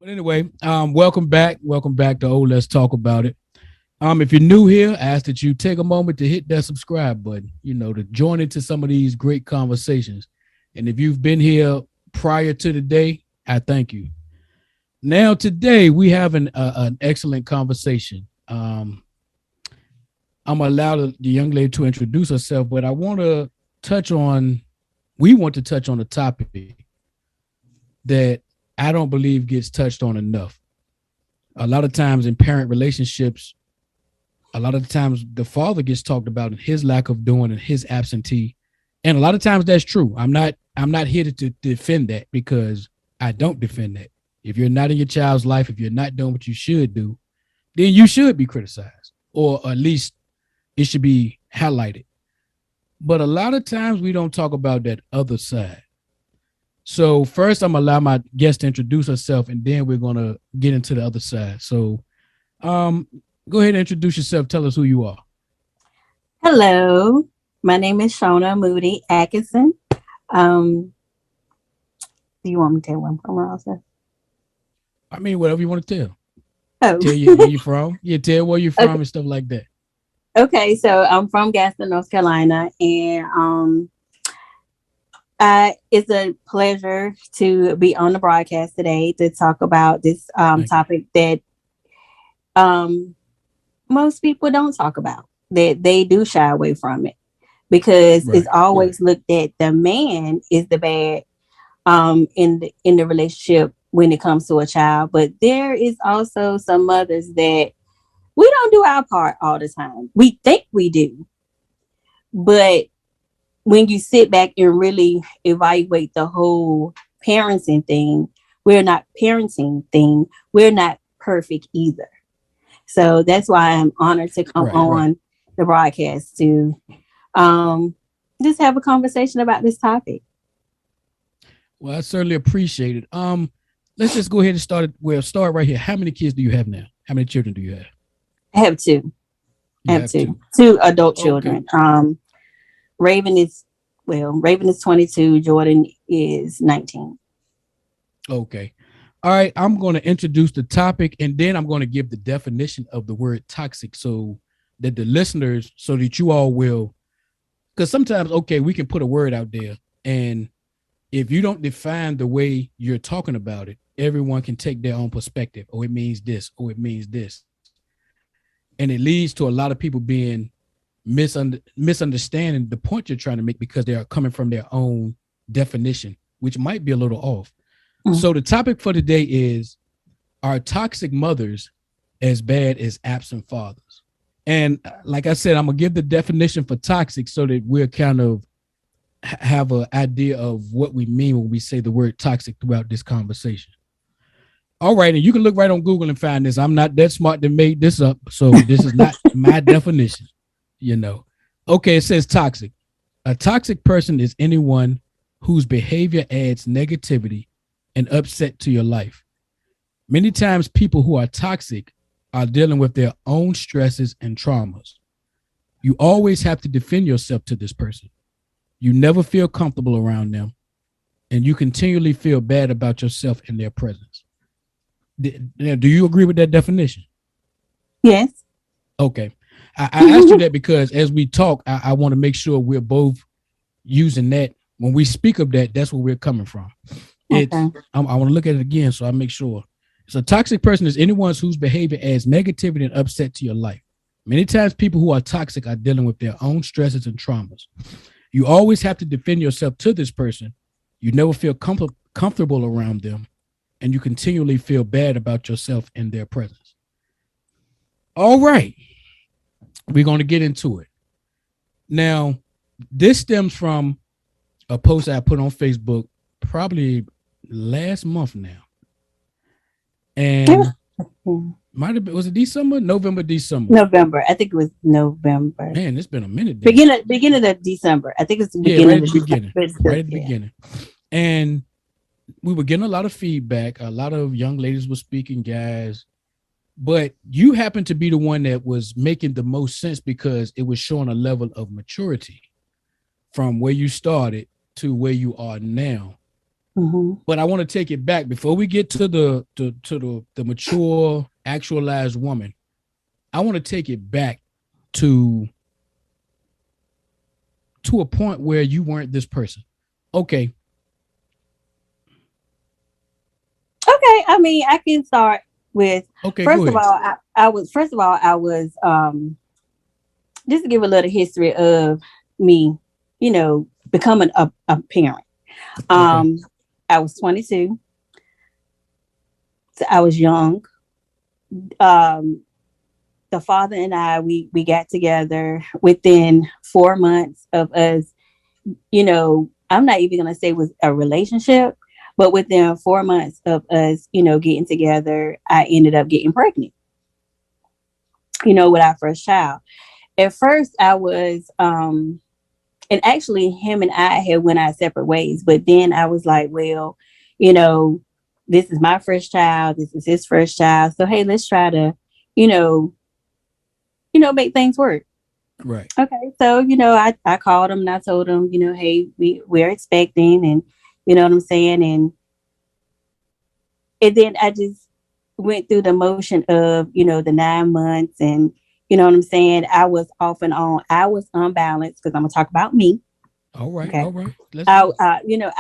But anyway, welcome back. Welcome back to Let's Talk About It. If you're new here, I ask that you take a moment to hit that subscribe button, to join into some of these great conversations. And if you've been here prior to today, I thank you. Now, today we have an excellent conversation. I'm going to allow the young lady to introduce herself, but we want to touch on a topic that I don't believe gets touched on enough. A lot of times in parent relationships, a lot of the times the father gets talked about in his lack of doing and his absentee. And a lot of times that's true. I'm not here to defend that, because I don't defend that. If you're not in your child's life, if you're not doing what you should do, then you should be criticized, or at least it should be highlighted. But a lot of times we don't talk about that other side. So first, I'm going to allow my guest to introduce herself, and then we're going to get into the other side. So go ahead and introduce yourself. Tell us who you are. Hello, my name is Shona Moody Atkinson. Do you want me to tell where I'm from also? I mean, whatever you want to tell. Oh. Tell you where you're from. Yeah, tell where you're from and stuff like that. Okay, so I'm from Gaston, North Carolina, and it's a pleasure to be on the broadcast today to talk about this topic that most people don't talk about, that they do shy away from it, because it's always looked at the man is the bad in the relationship when it comes to a child. But there is also some mothers that we don't do our part all the time. We think we do, but when you sit back and really evaluate the whole parenting thing, we're not perfect either. So that's why I'm honored to come on the broadcast to just have a conversation about this topic. Well, I certainly appreciate it. Let's just go ahead and start right here. How many kids do you have now? How many children do you have? I have two. Two adult children. Raven is 22. Jordan is 19. Okay. All right. I'm going to introduce the topic, and then I'm going to give the definition of the word toxic, so that the listeners, so that you all will, because sometimes, we can put a word out there, and if you don't define the way you're talking about it, everyone can take their own perspective. Oh, it means this. Oh, it means this. And it leads to a lot of people being misunderstanding the point you're trying to make, because they are coming from their own definition, which might be a little off. Mm-hmm. So the topic for today is, are toxic mothers as bad as absent fathers? And like I said, I'm going to give the definition for toxic so that we'll kind of have an idea of what we mean when we say the word toxic throughout this conversation. All right, and you can look right on Google and find this. I'm not that smart to make this up, so this is not my definition, Okay, it says toxic. A toxic person is anyone whose behavior adds negativity and upset to your life. Many times people who are toxic are dealing with their own stresses and traumas. You always have to defend yourself to this person. You never feel comfortable around them, and you continually feel bad about yourself in their presence. Do you agree with that definition? Yes. Okay. I asked you that because as we talk, I want to make sure we're both using that. When we speak of that, that's where we're coming from. I want to look at it again, so I make sure. So a toxic person is anyone whose behavior adds negativity and upset to your life. Many times people who are toxic are dealing with their own stresses and traumas. You always have to defend yourself to this person. You never feel comfortable around them, and you continually feel bad about yourself in their presence. All right. We're going to get into it. Now, this stems from a post I put on Facebook probably last month now. And might have been, was it December? November. I think it was November. Man, it's been a minute. Beginning of December. I think it's the beginning. Right at the beginning. Right at the beginning. And we were getting a lot of feedback. A lot of young ladies were speaking, guys. But you happen to be the one that was making the most sense, because it was showing a level of maturity from where you started to where you are now. But I want to take it back before we get to the mature, actualized woman. I want to take it back to a point where you weren't this person. Okay. Okay. I mean, I can start with, first of all, I was just to give a little history of me, becoming a parent. Okay. I was 22. So I was young. The father and I, we got together within 4 months of us, I'm not even going to say it was a relationship, but within 4 months of us, getting together, I ended up getting pregnant, with our first child. At first I was, and actually him and I had went our separate ways, but then I was like, well, this is my first child. This is his first child. So, hey, let's try to, make things work. Right. Okay. So, I called him and I told him, hey, we're expecting, and you know what I'm saying? And then I just went through the motion of, the 9 months, and you know what I'm saying? I was off and on. I was unbalanced, because I'm going to talk about me. All right. Okay. All right. I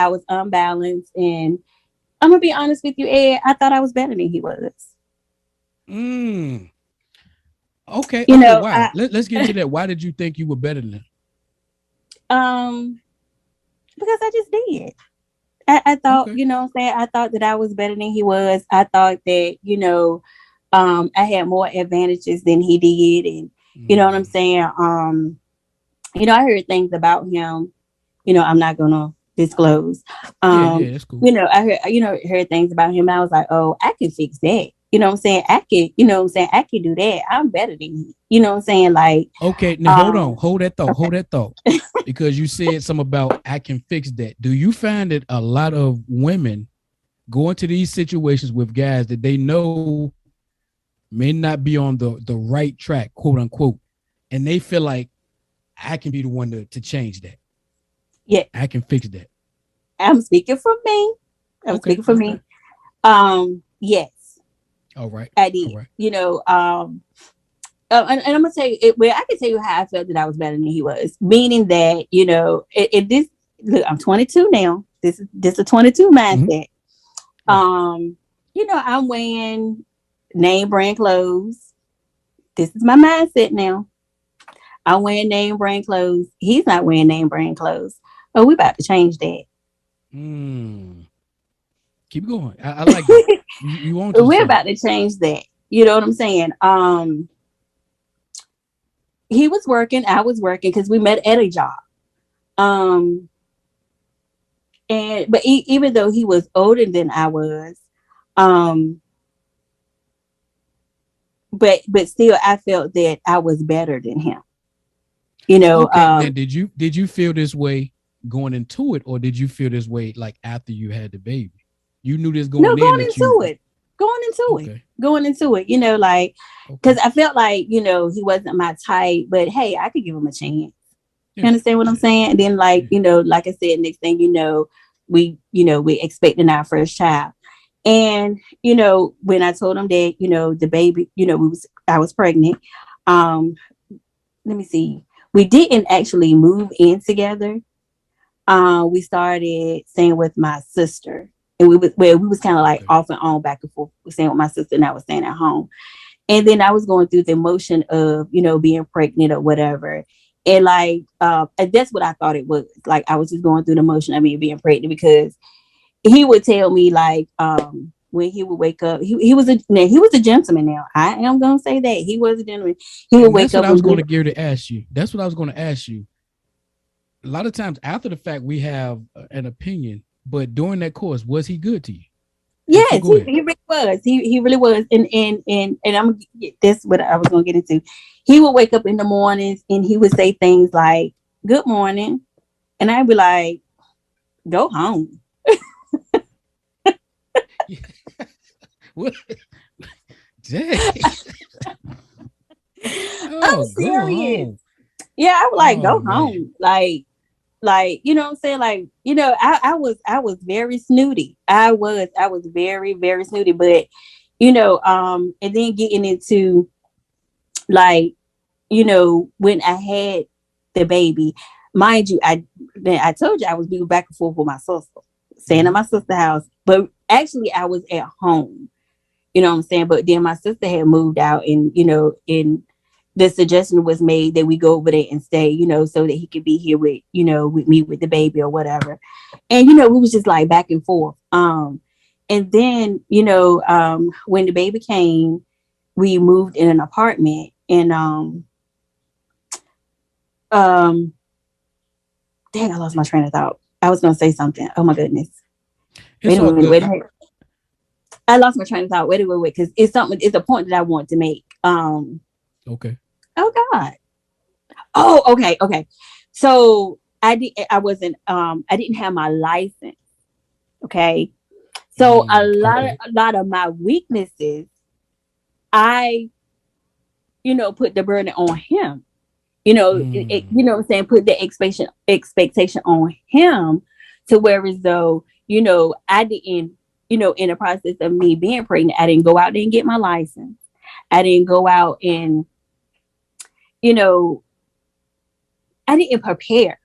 was unbalanced, and I'm going to be honest with you, Ed, I thought I was better than he was. Okay. Why? Let's get into that. Why did you think you were better than him? Because I just did. I thought, okay. What I'm saying? I thought that I was better than he was. I thought that, I had more advantages than he did. And you know what I'm saying? I heard things about him, I'm not going to disclose. Yeah, that's cool. I heard things about him. I was like, oh, I can fix that. You know what I'm saying? I can do that. I'm better than you. You know what I'm saying? Like, okay, now hold that thought. Because you said something about I can fix that. Do you find that a lot of women go into these situations with guys that they know may not be on the right track, quote unquote, and they feel like I can be the one to change that? Yeah, I can fix that. I'm speaking for me. Speaking for me. Yes. All right. I did. Right. And I'm gonna tell you, I can tell you how I felt that I was better than he was. Meaning that, look, I'm 22 now. This is a 22 mindset. Mm-hmm. I'm wearing name brand clothes. This is my mindset now. I'm wearing name brand clothes. He's not wearing name brand clothes. Oh, we about to change that. Keep going. I like that. You want to? We're about to change that. You know what I'm saying? He was working. I was working, because we met at a job. But even though he was older than I was, but still, I felt that I was better than him. Okay. Now, did you feel this way going into it, or did you feel this way like after you had the baby? You knew this going into it. Going into it, like, because I felt like, he wasn't my type, but hey, I could give him a chance. Yeah. You understand what I'm saying? And then, like, like I said, next thing we expecting our first child. And, when I told him that, the baby, I was pregnant. Let me see. We didn't actually move in together. We started staying with my sister. And we was kind of like off and on, back and forth. We staying with my sister, and I was staying at home. And then I was going through the emotion of, being pregnant or whatever. And like, that's what I thought it was. Like, I was just going through the emotion of me being pregnant, because he would tell me, like, when he would wake up, he was a gentleman. Now I am going to say that he was a gentleman. He would wake up. That's what I was going to gear to ask you. That's what I was going to ask you. A lot of times after the fact, we have an opinion. But during that course, was he good to you? Yes, he really was. He really was. And I'm that's what I was gonna get into. He would wake up in the mornings and he would say things like, "Good morning," and I'd be like, "Go home." Dang. I'm serious. Yeah, I was like, "Go home." Like, Like, you know what I'm saying? Like, I was very snooty. I was very, very snooty. But, and then getting into like, when I had the baby, mind you, I told you I was moving back and forth with my sister, staying at my sister's house. But actually I was at home, you know what I'm saying? But then my sister had moved out, and and the suggestion was made that we go over there and stay, so that he could be here with me with the baby or whatever. And we was just like back and forth. And then, when the baby came, we moved in an apartment, and um dang, I lost my train of thought. I was gonna say something. Oh my goodness. It's all good. Wait a minute. I lost my train of thought. Wait, because it's a point that I want to make. Okay. Oh God. Oh, okay. So I didn't have my license. Okay. So a lot of my weaknesses, I, put the burden on him. You know what I'm saying? Put the expectation on him, to where as though, I didn't, in the process of me being pregnant, I didn't go out there and get my license. I didn't go out and, I didn't prepare.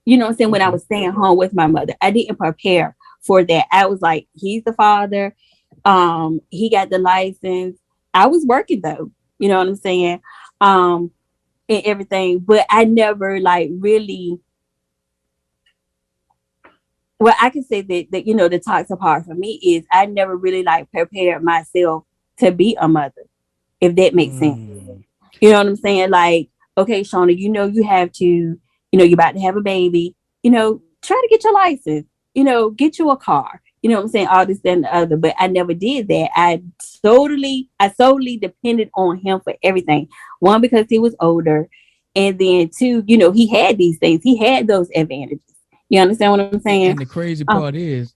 You know what I'm saying? When I was staying home with my mother, I didn't prepare for that. I was like, he's the father. He got the license. I was working though. You know what I'm saying? And everything, but I never like really. Well, I can say that the toxic part for me is I never really like prepared myself to be a mother, if that makes sense. You know what I'm saying? Like, okay, Shauna, you have to, you're about to have a baby, try to get your license, get you a car, you know what I'm saying? All this and the other. But I never did that. I solely depended on him for everything. One, because he was older. And then two, he had these things. He had those advantages. You understand what I'm saying? And the crazy part is,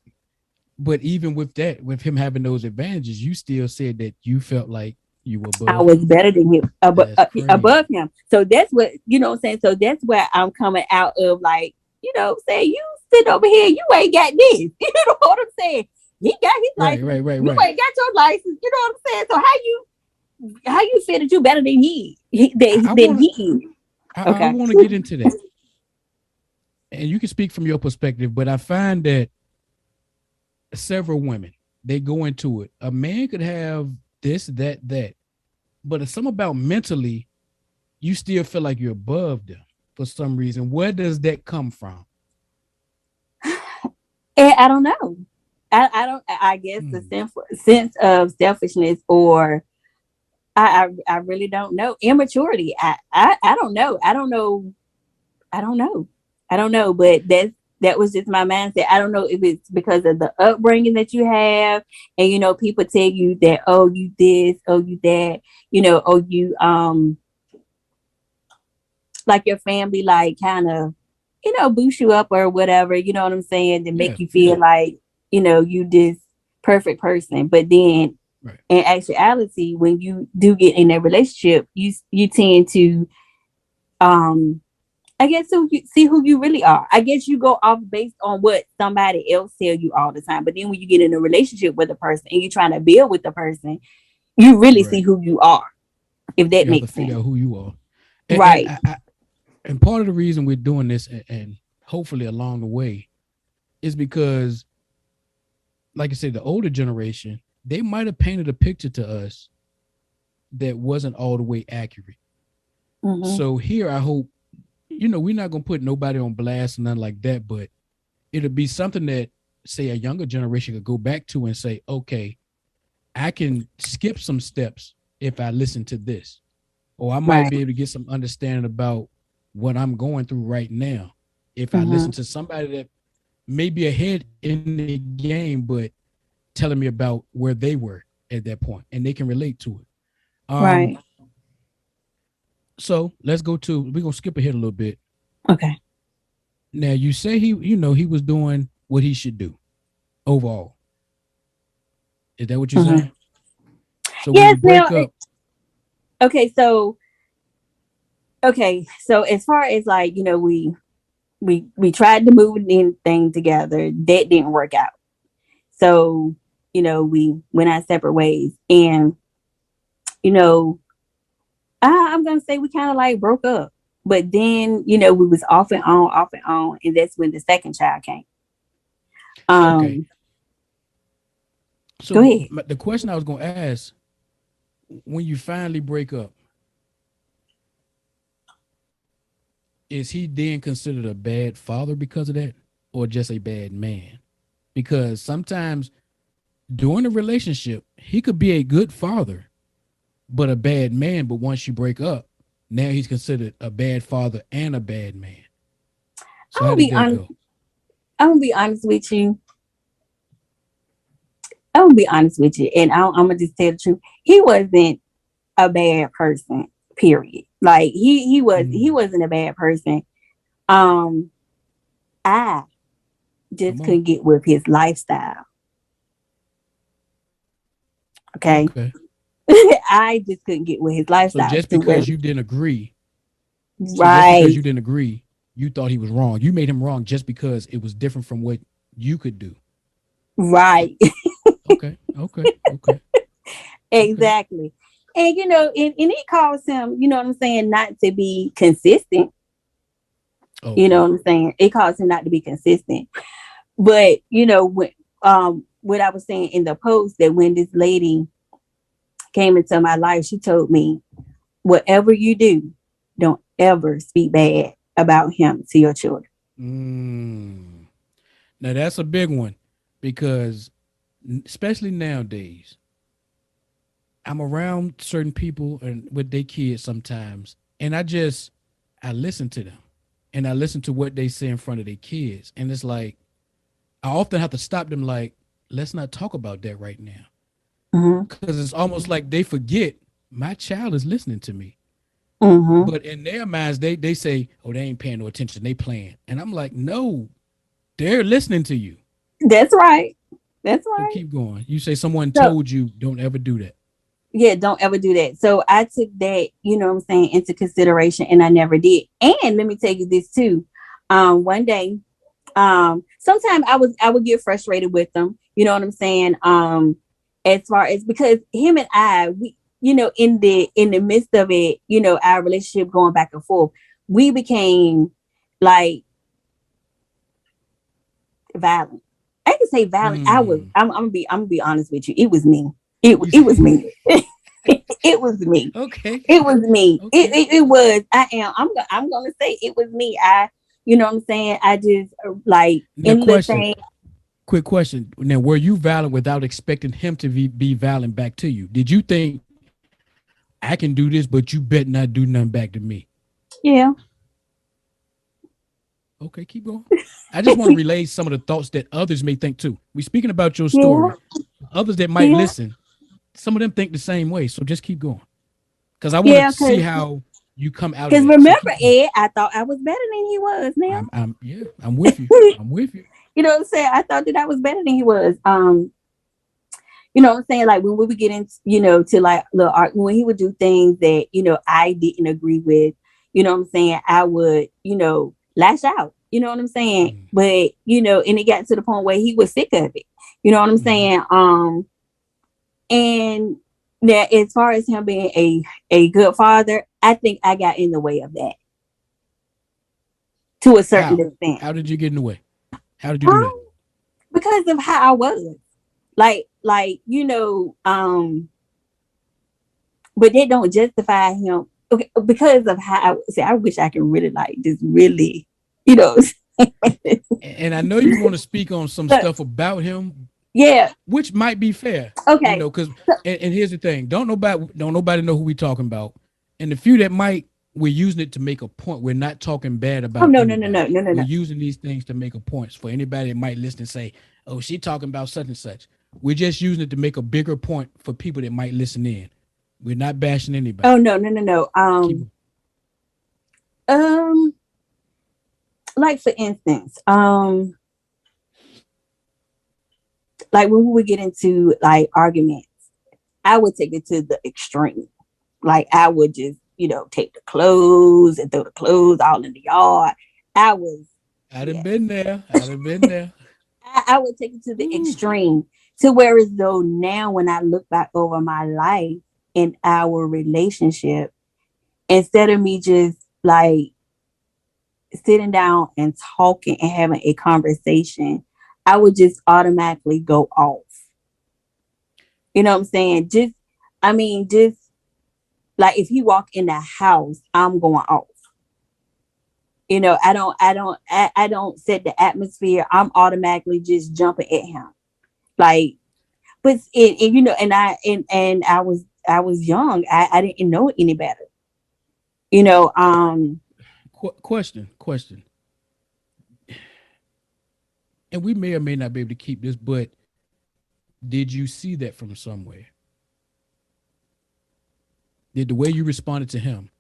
but even with that, with him having those advantages, you still said that you felt like you were above. I was better than him, above him. So that's what, you know what I'm saying? So that's where I'm coming out of, like, saying, you sit over here, you ain't got this. You know what I'm saying? He got his license. Right. You ain't got your license. You know what I'm saying? So how you feel that you better than he? I want to get into that. And you can speak from your perspective, but I find that several women, they go into it. A man could have this, that, but it's something about mentally, you still feel like you're above them for some reason. Where does that come from? I don't know. I don't. I guess the sense of selfishness, or I really don't know. Immaturity. I don't know. I don't know. But that was just my mindset. I don't know if it's because of the upbringing that you have, and people tell you that, oh, you this, oh, you that, oh, you like your family, like kind of, boost you up or whatever, you know what I'm saying, to make you feel like, you this perfect person. But then in actuality, when you do get in a relationship, you tend to I guess see who you really are. I guess you go off based on what somebody else tell you all the time. But then when you get in a relationship with a person and you're trying to build with the person, you really see who you are. If that makes sense. Figure out who you are. Right. And part of the reason we're doing this, and hopefully along the way, is because, like I said, the older generation, they might have painted a picture to us that wasn't all the way accurate. So here, I hope, we're not going to put nobody on blast and nothing like that, but it'll be something that, say, a younger generation could go back to and say, okay, I can skip some steps if I listen to this, or I might be able to get some understanding about what I'm going through right now if I listen to somebody that may be ahead in the game, but telling me about where they were at that point, and they can relate to it. So let's go to, we're going to skip ahead a little bit. Okay. Now you say he was doing what he should do overall. Is that what you're saying? So yes. Now, okay. So as far as, like, we we tried to move anything together. That didn't work out. So, we went our separate ways. And, I'm going to say we kind of like broke up. But then, we was off and on. And that's when the second child came. Okay. So go ahead. the question I was going to ask, when you finally break up, is he then considered a bad father because of that, or just a bad man? Because sometimes during a relationship, he could be a good father, but a bad man. But once you break up, now he's considered a bad father and a bad man. So how did that go? I'm gonna be honest with you. I'm gonna be honest with you, and I'm gonna just tell the truth. He wasn't a bad person. Period. Like he wasn't a bad person. I just couldn't get with his lifestyle. Okay. I just couldn't get with his lifestyle. So just because you didn't agree, you thought he was wrong. You made him wrong just because it was different from what you could do. Right. Okay. Exactly. And and it caused him, what I'm saying, not to be consistent. Okay. You know what I'm saying? It caused him not to be consistent. But when what I was saying in the post, that when this lady came into my life, she told me, whatever you do, don't ever speak bad about him to your children. Now that's a big one, because especially nowadays, I'm around certain people and with their kids sometimes, and I listen to them, and I listen to what they say in front of their kids, and it's like I often have to stop them, like, let's not talk about that right now, because it's almost like they forget my child is listening to me. But in their minds, they say, oh, they ain't paying no attention, they playing, and I'm like, no, they're listening to you. That's right. So keep going. You say someone told you don't ever do that. Yeah, don't ever do that. So I took that, into consideration, and I never did. And let me tell you this too. One day, sometimes I would get frustrated with them. You know what I'm saying? As far as, because him and I, we, in the midst of it, our relationship going back and forth, we became like violent. I can say violent. I'm gonna be honest with you. It was me. It was me. It was me. Okay. It was me. Okay. It was. I'm gonna say it was me. You know what I'm saying? I just Quick question. Now, were you violent without expecting him to be violent back to you? Did you think, I can do this, but you better not do nothing back to me? Yeah. Okay, keep going. I just want to relay some of the thoughts that others may think too. We're speaking about your story. Yeah. Others that might listen, some of them think the same way. So just keep going, because I want to see how you come out. Because remember, Ed, I thought I was better than he was. Now I'm with you. I'm with you. You know what I'm saying? I thought that I was better than he was. You know what I'm saying? Like when we would get into, to like little art, when he would do things that, I didn't agree with, you know what I'm saying? I would, lash out, you know what I'm saying? But, and it got to the point where he was sick of it. You know what I'm saying? And now as far as him being a good father, I think I got in the way of that to a certain extent. How did you get in the way? How did you do that? Because of how I was. Like, but they don't justify him. Okay, because of how I wish I could really And I know you want to speak on some stuff about him. Yeah. Which might be fair. Okay. Because and here's the thing. Don't nobody know who we talking about. And the few that might, we're using it to make a point. We're not talking bad about anybody. No. We're using these things to make a point for anybody that might listen and say, oh, she talking about such and such. We're just using it to make a bigger point for people that might listen in. We're not bashing anybody. Oh, no. Like for instance, like when we would get into like arguments, I would take it to the extreme. Like I would just, take the clothes and throw the clothes all in the yard. I was I'd have Yes. been there. I'd have been there. I would take it to the Ooh. extreme to where as though now when I look back over my life and our relationship, instead of me just like sitting down and talking and having a conversation, I would just automatically go off. You know what I'm saying? Just like if he walk in the house, I'm going off. You know, I don't set the atmosphere. I'm automatically just jumping at him. Like, but you know, and I was young. I didn't know any better. You know, Question. And we may or may not be able to keep this, but did you see that from somewhere? Did the way you responded to him,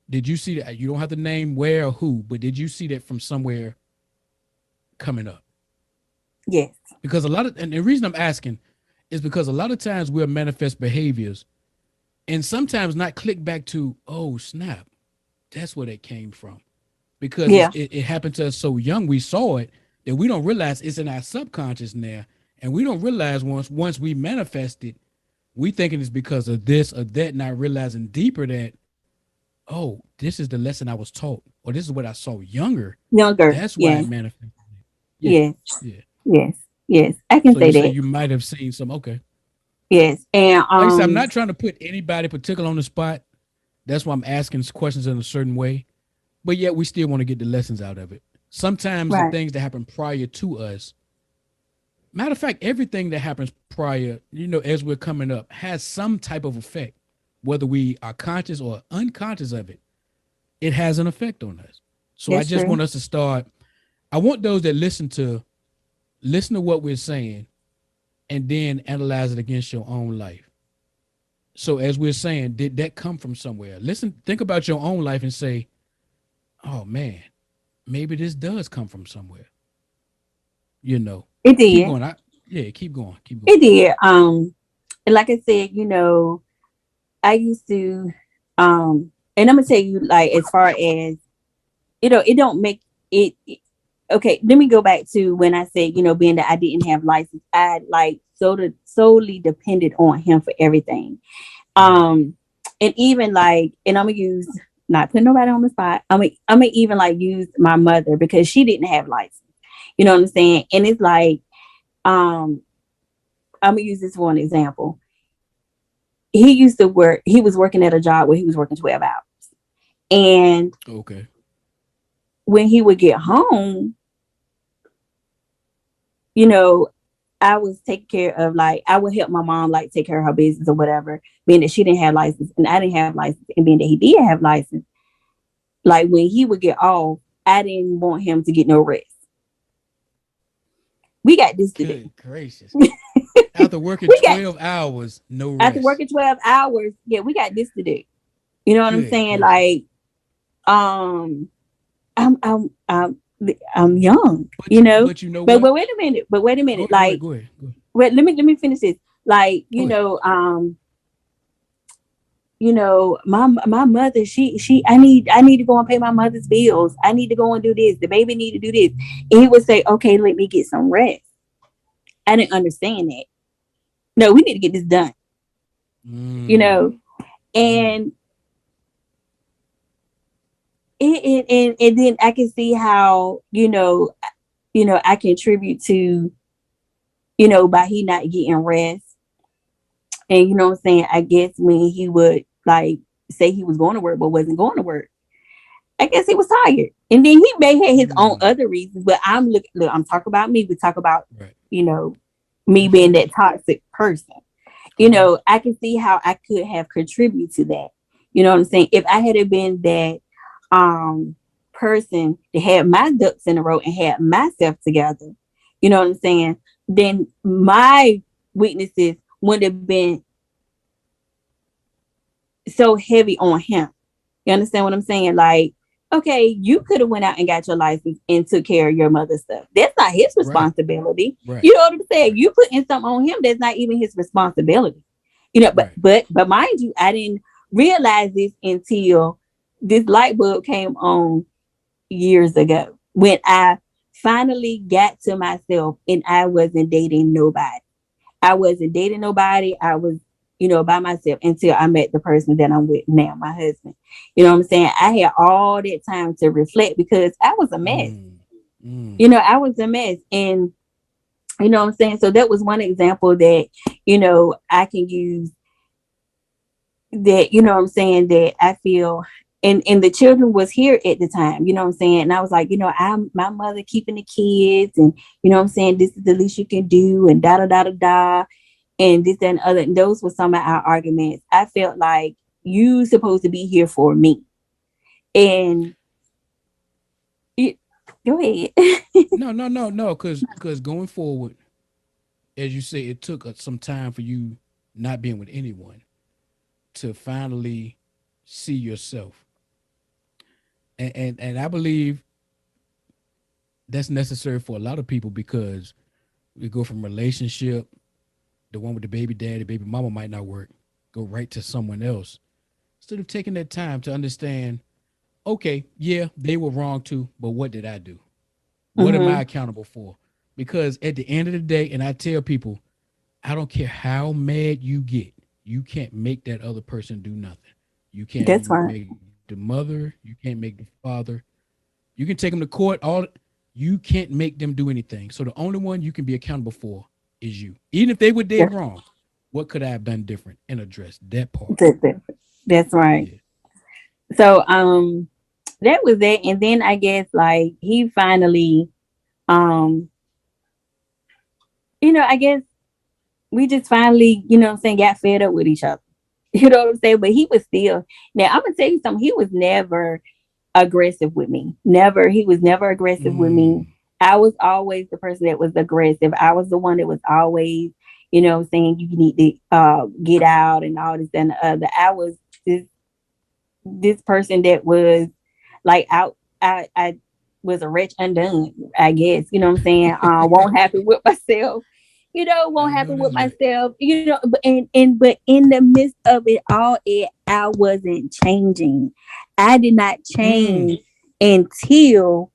did you see that? You don't have to name where or who, but did you see that from somewhere coming up? yes. Because and the reason I'm asking is because a lot of times we'll manifest behaviors and sometimes not click back to, oh, snap, that's where it came from. Because Yeah. it happened to us so young, we saw it that we don't realize it's in our subconscious now. And we don't realize once we manifest it, we thinking it's because of this or that, not realizing deeper that, oh, this is the lesson I was taught, or this is what I saw younger. Younger. That's why it Yes. manifested. Yeah, Yes. yeah. Yes. Yes. I can So say you say that. you might have seen some. Okay. Yes. And Like I said, I'm not trying to put anybody particular on the spot. That's why I'm asking questions in a certain way. But yet we still want to get the lessons out of it. Sometimes the right. things that happen prior to us, matter of fact, everything that happens prior, as we're coming up, has some type of effect, whether we are conscious or unconscious of it. It has an effect on us. So I That's just true. want us to start. I want those that listen to what we're saying and then analyze it against your own life. So as we're saying, did that come from somewhere? Listen, think about your own life and say, oh man, maybe this does come from somewhere. It Keep did. going. Keep going. Keep It going. did. And like I said, I used to, and I'm gonna tell you, like, as far as it don't make okay, let me go back to when I said, being that I didn't have license, I like solely depended on him for everything. Mm. And even like, and I'm gonna use not putting nobody on the spot. I'm gonna even like use my mother because she didn't have license. You know what I'm saying? And it's like, um, I'm gonna use this for an example. He used to work. He was working at a job where he was working 12 hours, and Okay. when he would get home, you know, I was taking care of like I would help my mom like take care of her business or whatever, being that she didn't have license and I didn't have license, and being that he did have license, like when he would get off, I didn't want him to get no rest. We got this to do. Good gracious. After working We got 12 hours, no after rest. working 12 hours, yeah, we got this to do. You know what I'm Good saying? gracious. Like, um, I'm I'm I'm I'm young, But you know But what? wait a minute. But wait a minute. Go ahead. Like, Go ahead. Go ahead. wait, let me finish this. Like, Go ahead. my mother, she I need to go and pay my mother's bills. I need to go and do this. The baby need to do this. And he would say, okay, let me get some rest. I didn't understand that. No, we need to get this done. You Mm, know, mm. and and then I can see how I contribute to by he not getting rest. And you know what I'm saying, I guess when he would like say he was going to work but wasn't going to work, I guess he was tired. And then he may have his own Mm. other reasons, but I'm talking about me. We talk about Right. you know me That's being right. that toxic person. Okay. I can see how I could have contributed to that. You know what I'm saying? If I had been that person that had my ducks in a row and had myself together, you know what I'm saying? Then my weaknesses wouldn't have been so heavy on him. You understand what I'm saying? Like, okay, you could have went out and got your license and took care of your mother's stuff. That's not his Right. responsibility. Right. You know what I'm saying? You putting something on him that's not even his responsibility. But Right. mind you, I didn't realize this until this light bulb came on years ago. when I finally got to myself and I wasn't dating nobody. I wasn't dating nobody. I was, by myself until I met the person that I'm with now, my husband. You know what I'm saying? I had all that time to reflect because I was a mess. I was a mess. And you know what I'm saying? So that was one example that, I can use that, what I'm saying, that I feel and the children was here at the time, you know what I'm saying? And I was like, I'm my mother keeping the kids and you know what I'm saying, this is the least you can do and da da da da da and this and other. And those were some of our arguments. I felt like you supposed to be here for me. And go ahead. No. Because going forward, as you say, it took some time for you not being with anyone to finally see yourself, and I believe that's necessary for a lot of people because we go from relationship, the one with the baby daddy, baby mama might not work, go right to someone else instead of taking that time to understand. Okay, yeah, they were wrong too, but what did I do? What am I accountable for? Because at the end of the day, and I tell people, I don't care how mad you get, you can't make that other person do nothing. You can't That's make right. the mother, you can't make the father. You can take them to court. You can't make them do anything. So the only one you can be accountable for is you. Even if they were dead That's, wrong, what could I have done different and address that part? that's right. Yeah. So that was it. And then I guess like he finally um I guess we just finally, what I'm saying, got fed up with each other. You know what I'm saying? But he was still now I'm gonna tell you something, he was never aggressive with me. Never, he was never aggressive with me. Mm, I was always the person that was aggressive. I was the one that was always, saying you need to get out and all this and the other. I was this person that was like out. I was a wretch undone, I guess. You know what I'm saying? Won't happen with myself. Won't I happen know with that's right. myself. But in the midst of it all, I wasn't changing. I did not Mm, change until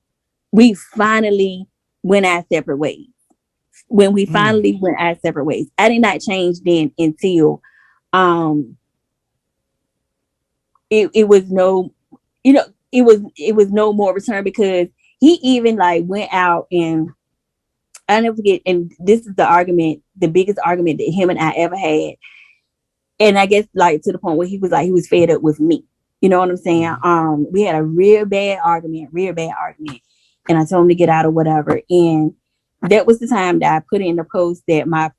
we finally went our separate ways. When we mm, finally went our separate ways, I did not change then until um it was no, it was no more return because he even like went out and I never forget. And this is the argument, the biggest argument that him and I ever had. And I guess like to the point where he was like he was fed up with me. You know what I'm saying? mm, We had a real bad argument, and I told him to get out or whatever. And that was the time that I put in the post that my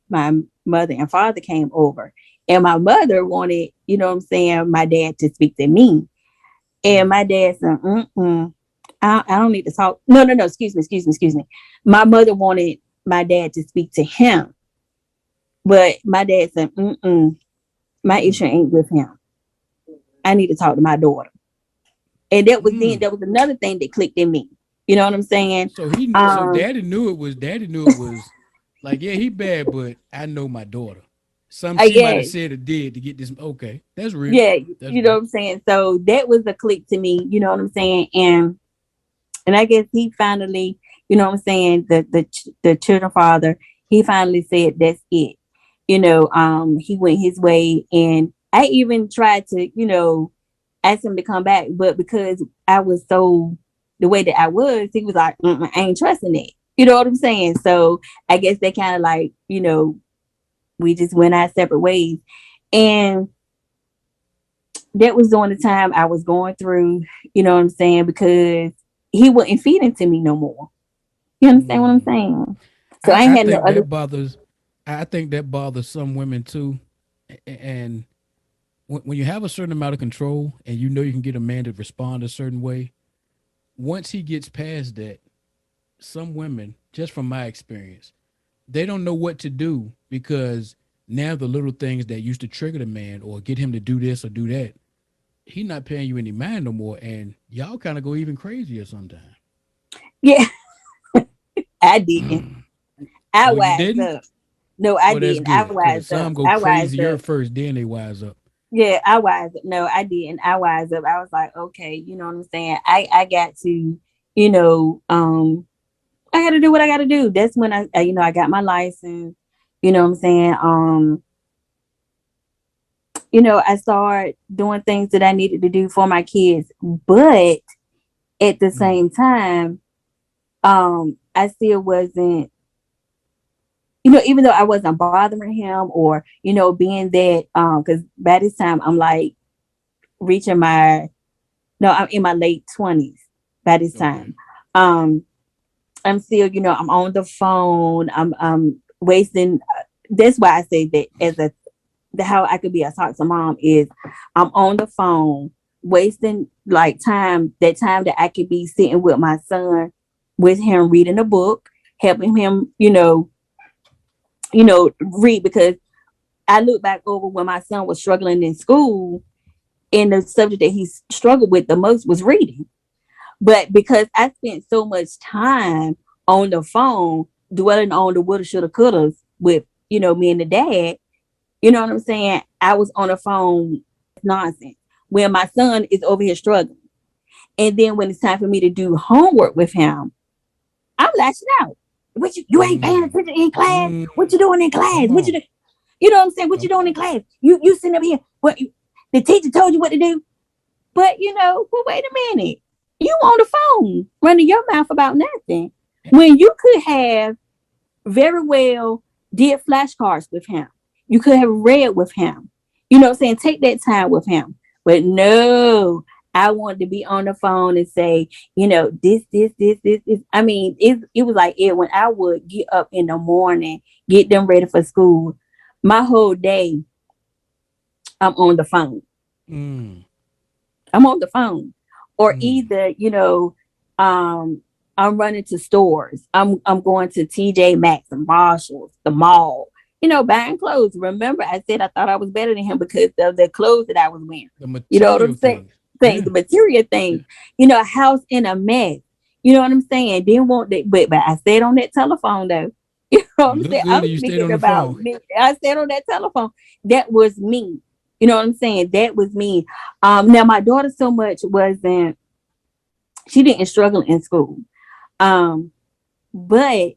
mother and father came over, and my mother wanted, what I'm saying, my dad to speak to me, and mm, my dad said, mm-mm, I don't need to talk. No, no, no. Excuse me. My mother wanted my dad to speak to him, but my dad said, mm-mm, my issue mm, ain't with him. I need to talk to my daughter. And mm. that was another thing that clicked in me. You know what I'm saying? So Um, daddy knew it was like, yeah, he bad, but I know my daughter. Something she might have yes, said or did to get this. Okay, that's real. yeah, That's you know real. what I'm saying? So that was a click to me, you know what I'm saying? And I guess he finally, you know what I'm saying, the children father, he finally said that's it. He went his way, and I even tried to, ask him to come back, but because I was so the way that I was, he was like, I ain't trusting it. You know what I'm saying? So I guess they kind of like, we just went our separate ways. And that was during the time I was going through, you know what I'm saying? Because he wasn't feeding to me no more. You understand what I'm Mm. saying? So I I ain't had no think other. that bothers. I think that bothers some women too. And when you have a certain amount of control and you know you can get a man to respond a certain way, once he gets past that, some women, just from my experience, they don't know what to do because now the little things that used to trigger the man or get him to do this or do that, he not paying you any mind no more, and y'all kind of go even crazier sometimes. Yeah, I didn't. I Oh, you wised didn't? up. No, I Oh, that's didn't. I good because wised up. some go I wised crazier up. first, then they wise up. Yeah, I wised up. No, I didn't. I wised up. I was like, okay, you know what I'm saying? I got to, you know, I got to do what I got to do. That's when I got my license. You know what I'm saying? I started doing things that I needed to do for my kids, but at the same time, I still wasn't, even though I wasn't bothering him or, being that, because by this time I'm like reaching I'm in my late 20s by this time. I'm still, I'm on the phone. I'm wasting. That's why I say that how I could be a toxic mom is I'm on the phone wasting like time that I could be sitting with my son, with him reading a book, helping him, read, because I look back over when my son was struggling in school, and the subject that he struggled with the most was reading. But because I spent so much time on the phone dwelling on the woulda, shoulda, couldas with, me and the dad, you know what I'm saying? I was on the phone nonsense when my son is over here struggling. And then when it's time for me to do homework with him, I'm lashing out. What you ain't paying attention in class? What you doing in class? What you do? You know what I'm saying? What you doing in class? You sitting up here. What the teacher told you what to do? But well, wait a minute. You on the phone running your mouth about nothing when you could have very well did flashcards with him. You could have read with him. You know what I'm saying? Take that time with him. But no, I wanted to be on the phone and say, this. I mean, it was like it when I would get up in the morning, get them ready for school. My whole day, I'm on the phone. I'm on the phone. Or either, I'm running to stores. I'm going to TJ Maxx and Marshalls, the mall, buying clothes. Remember, I said I thought I was better than him because of the clothes that I was wearing. You know what I'm saying? The material thing. A house in a mess. You know what I'm saying? Didn't want that, but I stayed on that telephone though. You know what I'm saying? I'm thinking about me. I stayed on that telephone. That was me. You know what I'm saying? That was me. Now my daughter so much wasn't. She didn't struggle in school. But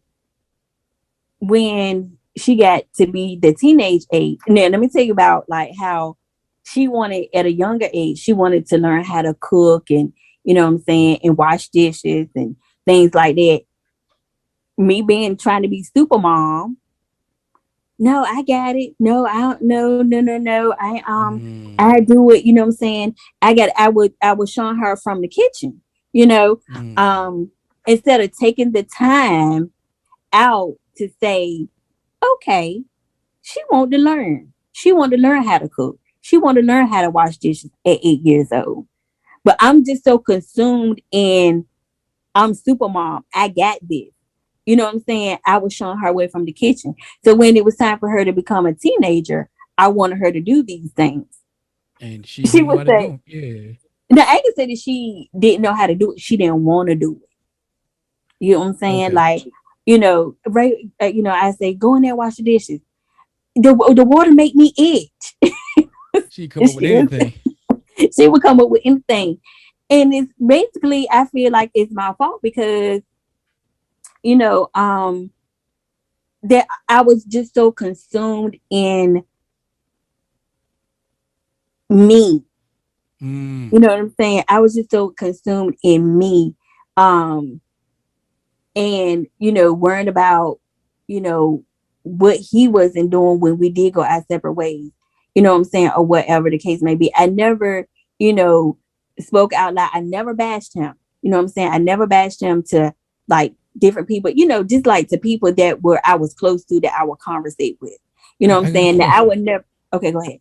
when she got to be the teenage age, now let me tell you about like how she wanted at a younger age, she wanted to learn how to cook and, what I'm saying, and wash dishes and things like that. Me being trying to be super mom. No, I got it. No, I don't no. I do it, you know what I'm saying? I was showing her from the kitchen, instead of taking the time out to say, okay, she wanted to learn. She wanted to learn how to cook. She wanted to learn how to wash dishes at 8 years old. But I'm just so consumed in I'm super mom. I got this. You know what I'm saying? I was showing her way from the kitchen. So when it was time for her to become a teenager, I wanted her to do these things. And she would say, yeah. Now, I can say that she didn't know how to do it. She didn't want to do it. You know what I'm saying? Okay. Like, right? I say, go in there, wash the dishes. The water make me itch. She come up with anything. She would come up with anything. And it's basically, I feel like it's my fault because, that I was just so consumed in me. You know what I'm saying? I was just so consumed in me. And, worrying about, what he wasn't doing when we did go our separate ways, you know what I'm saying? Or whatever the case may be. I never, spoke out loud. I never bashed him. You know what I'm saying? I never bashed him to like different people, just like to people that I was close to that I would conversate with. You know what I'm saying? That I would never. Okay, go ahead.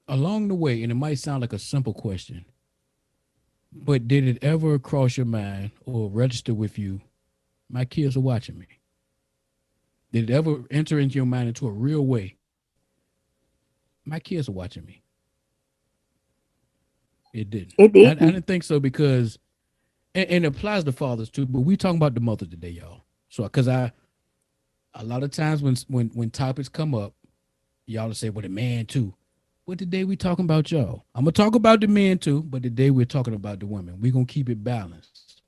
Along the way, and it might sound like a simple question, but did it ever cross your mind or register with you, my kids are watching me? Did it ever enter into your mind into a real way? My kids are watching me. It didn't. It did. I didn't think so because, and it applies to fathers too, but we talking about the mother today, y'all. So, because a lot of times when topics come up, y'all will say, well, the man too. But today we talking about y'all. I'm gonna talk about the men too, but today we're talking about the women. We're gonna keep it balanced.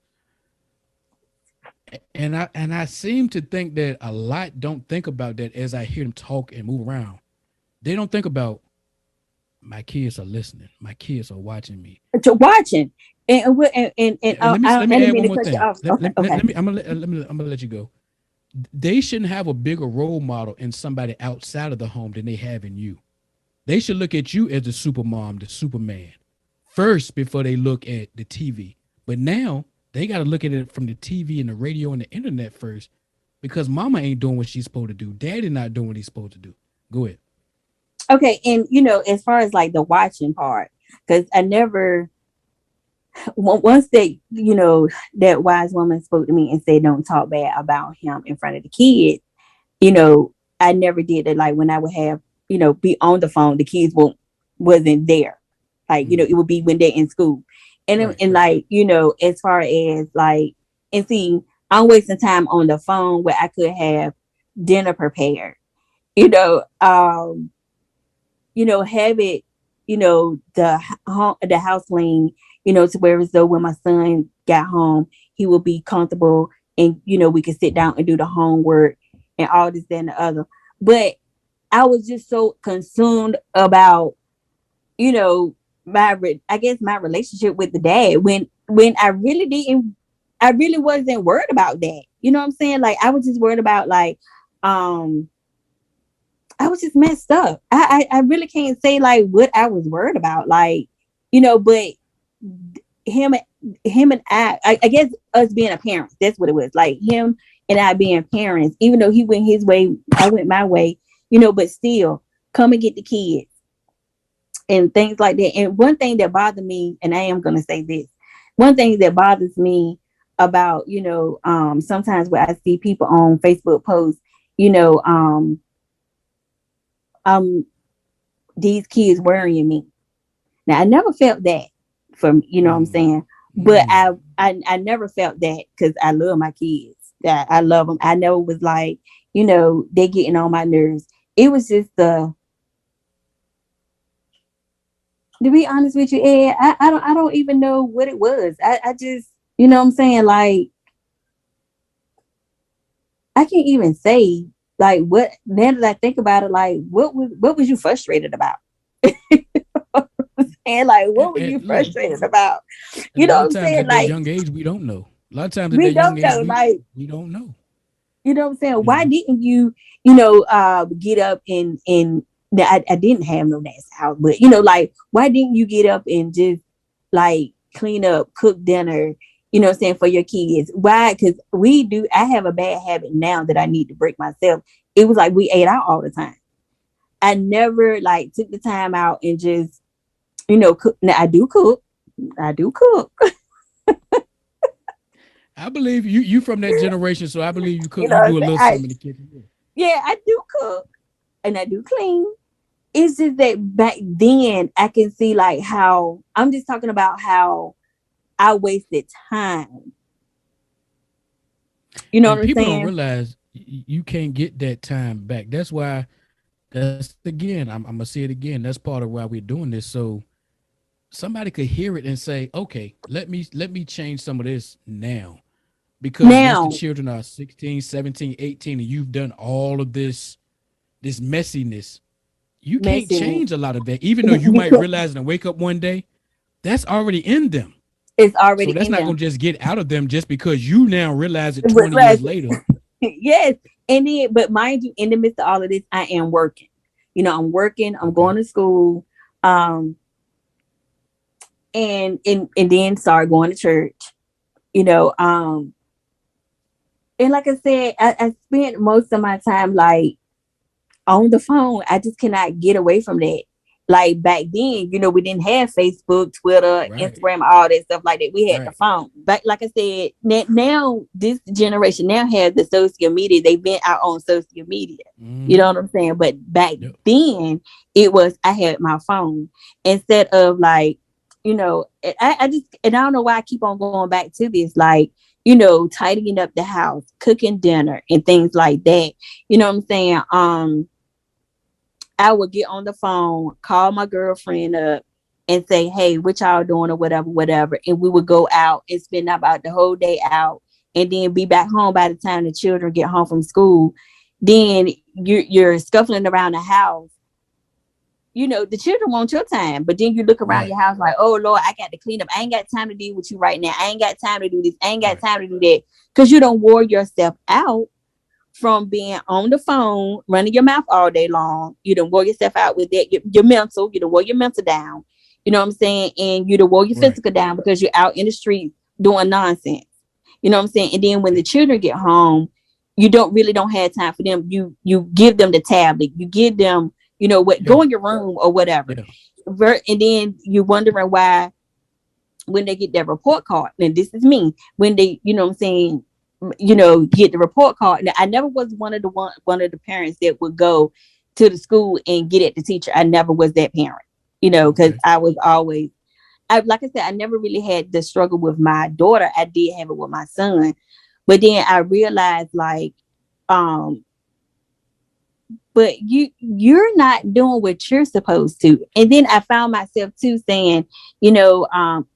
And I seem to think that a lot don't think about that as I hear them talk and move around. They don't think about my kids are listening. My kids are watching me. To watching. And And I let me didn't add mean one to more cut you thing. off. Okay, okay. I'm gonna let you go. They shouldn't have a bigger role model in somebody outside of the home than they have in you. They should look at you as the super mom, the superman first before they look at the TV. But now they got to look at it from the TV and the radio and the internet first because mama ain't doing what she's supposed to do. Daddy not doing what he's supposed to do. Go ahead. Okay, and as far as like the watching part, because I never once they, that wise woman spoke to me and said, "Don't talk bad about him in front of the kids." I never did that. Like when I would have, be on the phone, the kids wasn't there. Like, Mm. it would be when they're in school. And Right, and right. like, as far as like, and see, I'm wasting time on the phone where I could have dinner prepared, you know, um, have it, the house clean, to where as though when my son got home, he will be comfortable and, we could sit down and do the homework and all this, that, and the other. But I was just so consumed about, I guess my relationship with the dad when I really wasn't worried about that. You know what I'm saying? Like I was just worried about like, um, I was just messed up. I really can't say like what I was worried about. Like, but him, and I guess us being a parent, that's what it was. Like him and I being parents, even though he went his way, I went my way, but still come and get the kids and things like that. And one thing that bothered me, and I am going to say this, one thing that bothers me about, sometimes where I see people on Facebook posts, you know, um, these kids worrying me. Now, I never felt that from, what I'm Mm. saying, but Mm. I never felt that because I love my kids. That I love them. I know it was like, they getting on my nerves. It was just to be honest with you, Ed, I don't even know what it was. I just, what I'm saying, like I can't even say like what now that I think about it, like what was you frustrated about? And like what were you Look, frustrated about? and a You know lot what of I'm times saying? at that Like young age, we don't know. A lot of times at we that young don't age, know. Like, we don't know. what I'm saying? You Why know. didn't you, get up and I didn't have no nasty house, but like why didn't you get up and just like clean up, cook dinner, what I'm saying, for your kids? Why? Because I have a bad habit now that I need to break myself. It was like we ate out all the time. I never like took the time out and just, cook. Now I do cook. I do cook. I believe you from that generation, so I believe you cook. You know You what I'm do a saying? little something in the kitchen. Yeah. Yeah, I do cook and I do clean. It's just that back then I can see like how I'm just talking about how I wasted time. You know And what I'm people don't saying? realize you can't get that time back. That's why. That's again. I'm gonna say it again. That's part of why we're doing this. So somebody could hear it and say, "Okay, let me change some of this now." Because once the Now, children are 16, 17, 18, and you've done all of this messiness, you can't messing change a lot of that. Even though you you might can't, realize and wake up one day, that's already in them. it's So already that's in not gonna them. just get out of them just because you now realize it But 20 years later. yes. And then, but mind you, in the midst of all of this, I am working. I'm working, I'm Okay. going to school, um, and then start going to church, you know. And like I said, I spent most of my time like on the phone. I just cannot get away from that. Like back then, we didn't have Facebook, Twitter, Right. Instagram, all that stuff like that. We had the Right. phone. But like I said, now this generation now has the social media. They vent out on social media. You know Mm-hmm. what I'm saying? But back Yep. then, it was I had my phone instead of like, I just and I don't know why I keep on going back to this, like, tidying up the house, cooking dinner, and things like that. You know what I'm saying? I would get on the phone, call my girlfriend up and say, hey, what y'all doing or whatever, whatever. And we would go out and spend about the whole day out and then be back home by the time the children get home from school. Then you're scuffling around the house. You know, the children want your time, but then you look around your house like, oh Lord, I got to clean up. I ain't got time to deal with you right now. I ain't got time to do this. I ain't got time to do that. Because you don't wore yourself out from being on the phone, running your mouth all day long. You don't wore yourself out with that. Your mental, you don't wore your mental down. You know what I'm saying? And you don't wore your physical down because you're out in the street doing nonsense. You know what I'm saying? And then when the children get home, you don't have time for them. You give them the tablet. You give them, you know what, go in your room or whatever. And then you're wondering why when they get their report card, and this is me, when they, you know what I'm saying, you know, get the report card. Now, I never was one of the parents that would go to the school and get at the teacher. I never was that parent, you know, because I was always, like I said, I never really had the struggle with my daughter. I did have it with my son, but then I realized like, but you're not doing what you're supposed to. And then I found myself too saying, you know,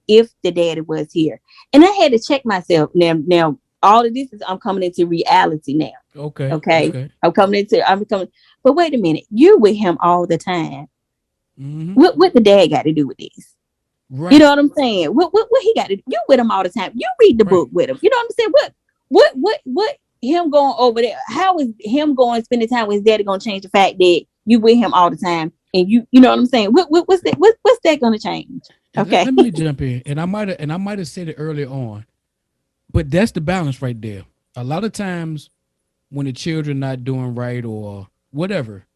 if the daddy was here, and I had to check myself. Now all of this is, I'm coming into reality now. Okay. I'm coming. But wait a minute, you with him all the time. Mm-hmm. What the dad got to do with this? Right. You know what I'm saying? What he got to do? You with him all the time. You read the book with him. You know what I'm saying? What him going over there? How is him going spending time with his daddy going to change the fact that you with him all the time? And you know what I'm saying? What's that going to change? Okay. Let me jump in, and I might have said it earlier on, but that's the balance right there. A lot of times when the children not doing right or whatever,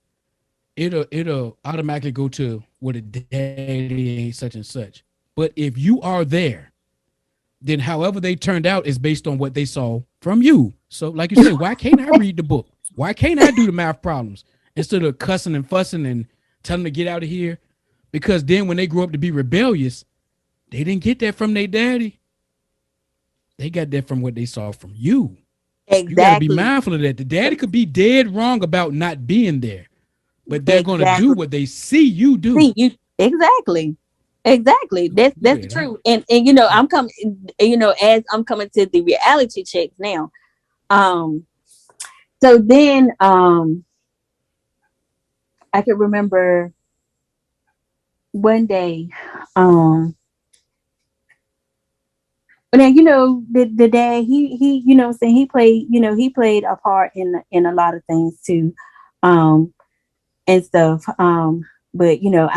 it'll automatically go to what a daddy ain't such and such. But if you are there, then however they turned out is based on what they saw from you. So like you said, why can't I read the book? Why can't I do the math problems instead of cussing and fussing and telling them to get out of here? Because then when they grow up to be rebellious, they didn't get that from their daddy. They got that from what they saw from you. Exactly. You got to be mindful of that. The daddy could be dead wrong about not being there, but they're going to do what they see you do. Exactly. That's the truth. And you know, I'm coming, you know, as I'm coming to the reality checks now. So then I can remember one day, but then, you know, the dad, he, you know what I'm saying, he played a part in a lot of things too, and stuff. But you know,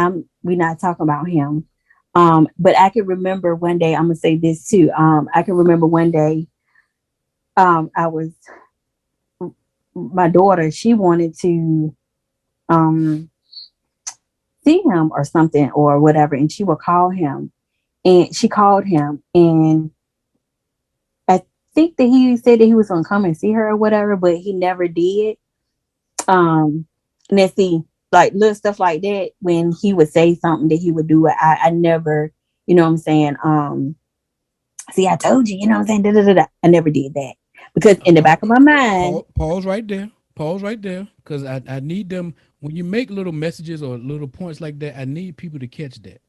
we're not talking about him. But I can remember one day, I'm gonna say this too. I can remember one day, my daughter, she wanted to see him or something or whatever, and she would call him, and she called him, and I think that he said that he was gonna come and see her or whatever, but he never did. And then see, like little stuff like that, when he would say something that he would do, I never, you know what I'm saying? See, I told you, you know what I'm saying? Da, da, da, da. I never did that because in the back of my mind. Pause right there. Because I need them, when you make little messages or little points like that, I need people to catch that.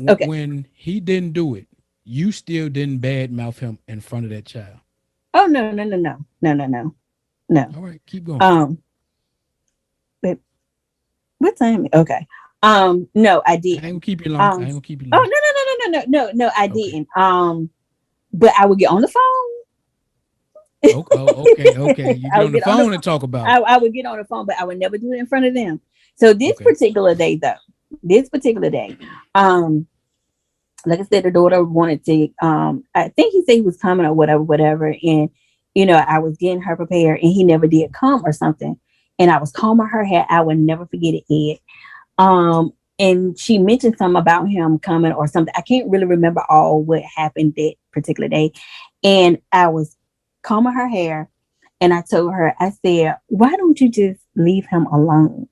Okay. When he didn't do it, you still didn't badmouth him in front of that child. Oh, no. All right, keep going. But what time? Okay. No, I didn't. I ain't gonna keep you long. Oh, no, I didn't. But I would get on the phone. Okay. You get on the phone and talk about it. I would get on the phone, but I would never do it in front of them. So this particular day, like I said, the daughter wanted to, I think he said he was coming or whatever. And, you know, I was getting her prepared and he never did come or something. And I was combing her hair. I would never forget it, Ed. And she mentioned something about him coming or something. I can't really remember all what happened that particular day. And I was combing her hair and I told her, I said, why don't you just leave him alone?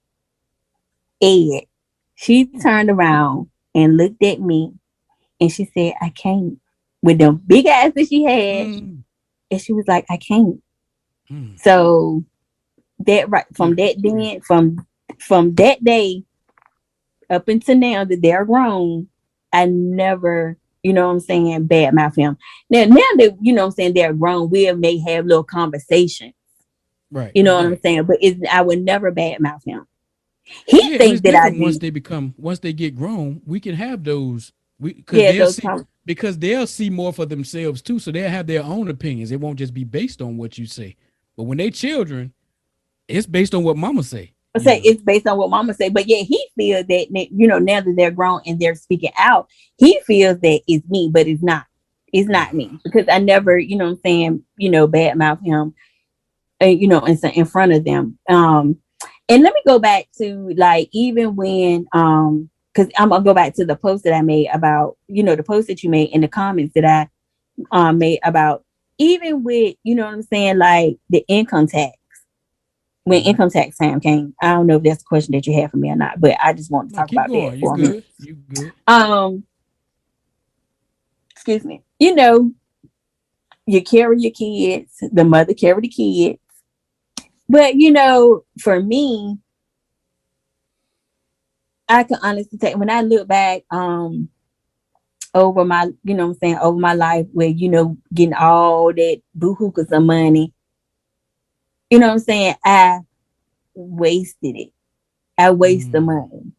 Ed, she turned around and looked at me and she said, I can't. With them big eyes that she had. And she was like, I can't. So that from that then, from from that day up until now that they're grown, I never, you know what I'm saying, badmouth him. Now that, you know what I'm saying, they're grown, we may have little conversations. Right. You know what Right. I'm saying? But I would never badmouth him. He Yeah, and it's thinks that I different do. once they get grown. We can have those because Yeah, those they'll see more for themselves too, so they'll have their own opinions. It won't just be based on what you say. But when they children, it's based on what mama say. I You say know. it's based on what mama say, but yeah, he feels that, you know, now that they're grown and they're speaking out, he feels that it's me, but it's not. It's not Nah. me because I never, you know what I'm saying, you know, badmouth him, you know, in front of them. And let me go back to like even when because I'm gonna go back to the post that I made about, you know, the post that you made in the comments that I made about even with, you know what I'm saying, like the income tax. When Mm-hmm. income tax time came, I don't know if that's a question that you have for me or not, but I just want to No, talk keep about that going. You for a minute. good. You good. Um, excuse me. You know, you carry your kids, the mother carry the kids. But you know, for me, I can honestly say when I look back over my, you know what I'm saying, over my life where, you know, getting all that boo-hookahs of money, you know what I'm saying, I wasted it. I waste the Mm. money.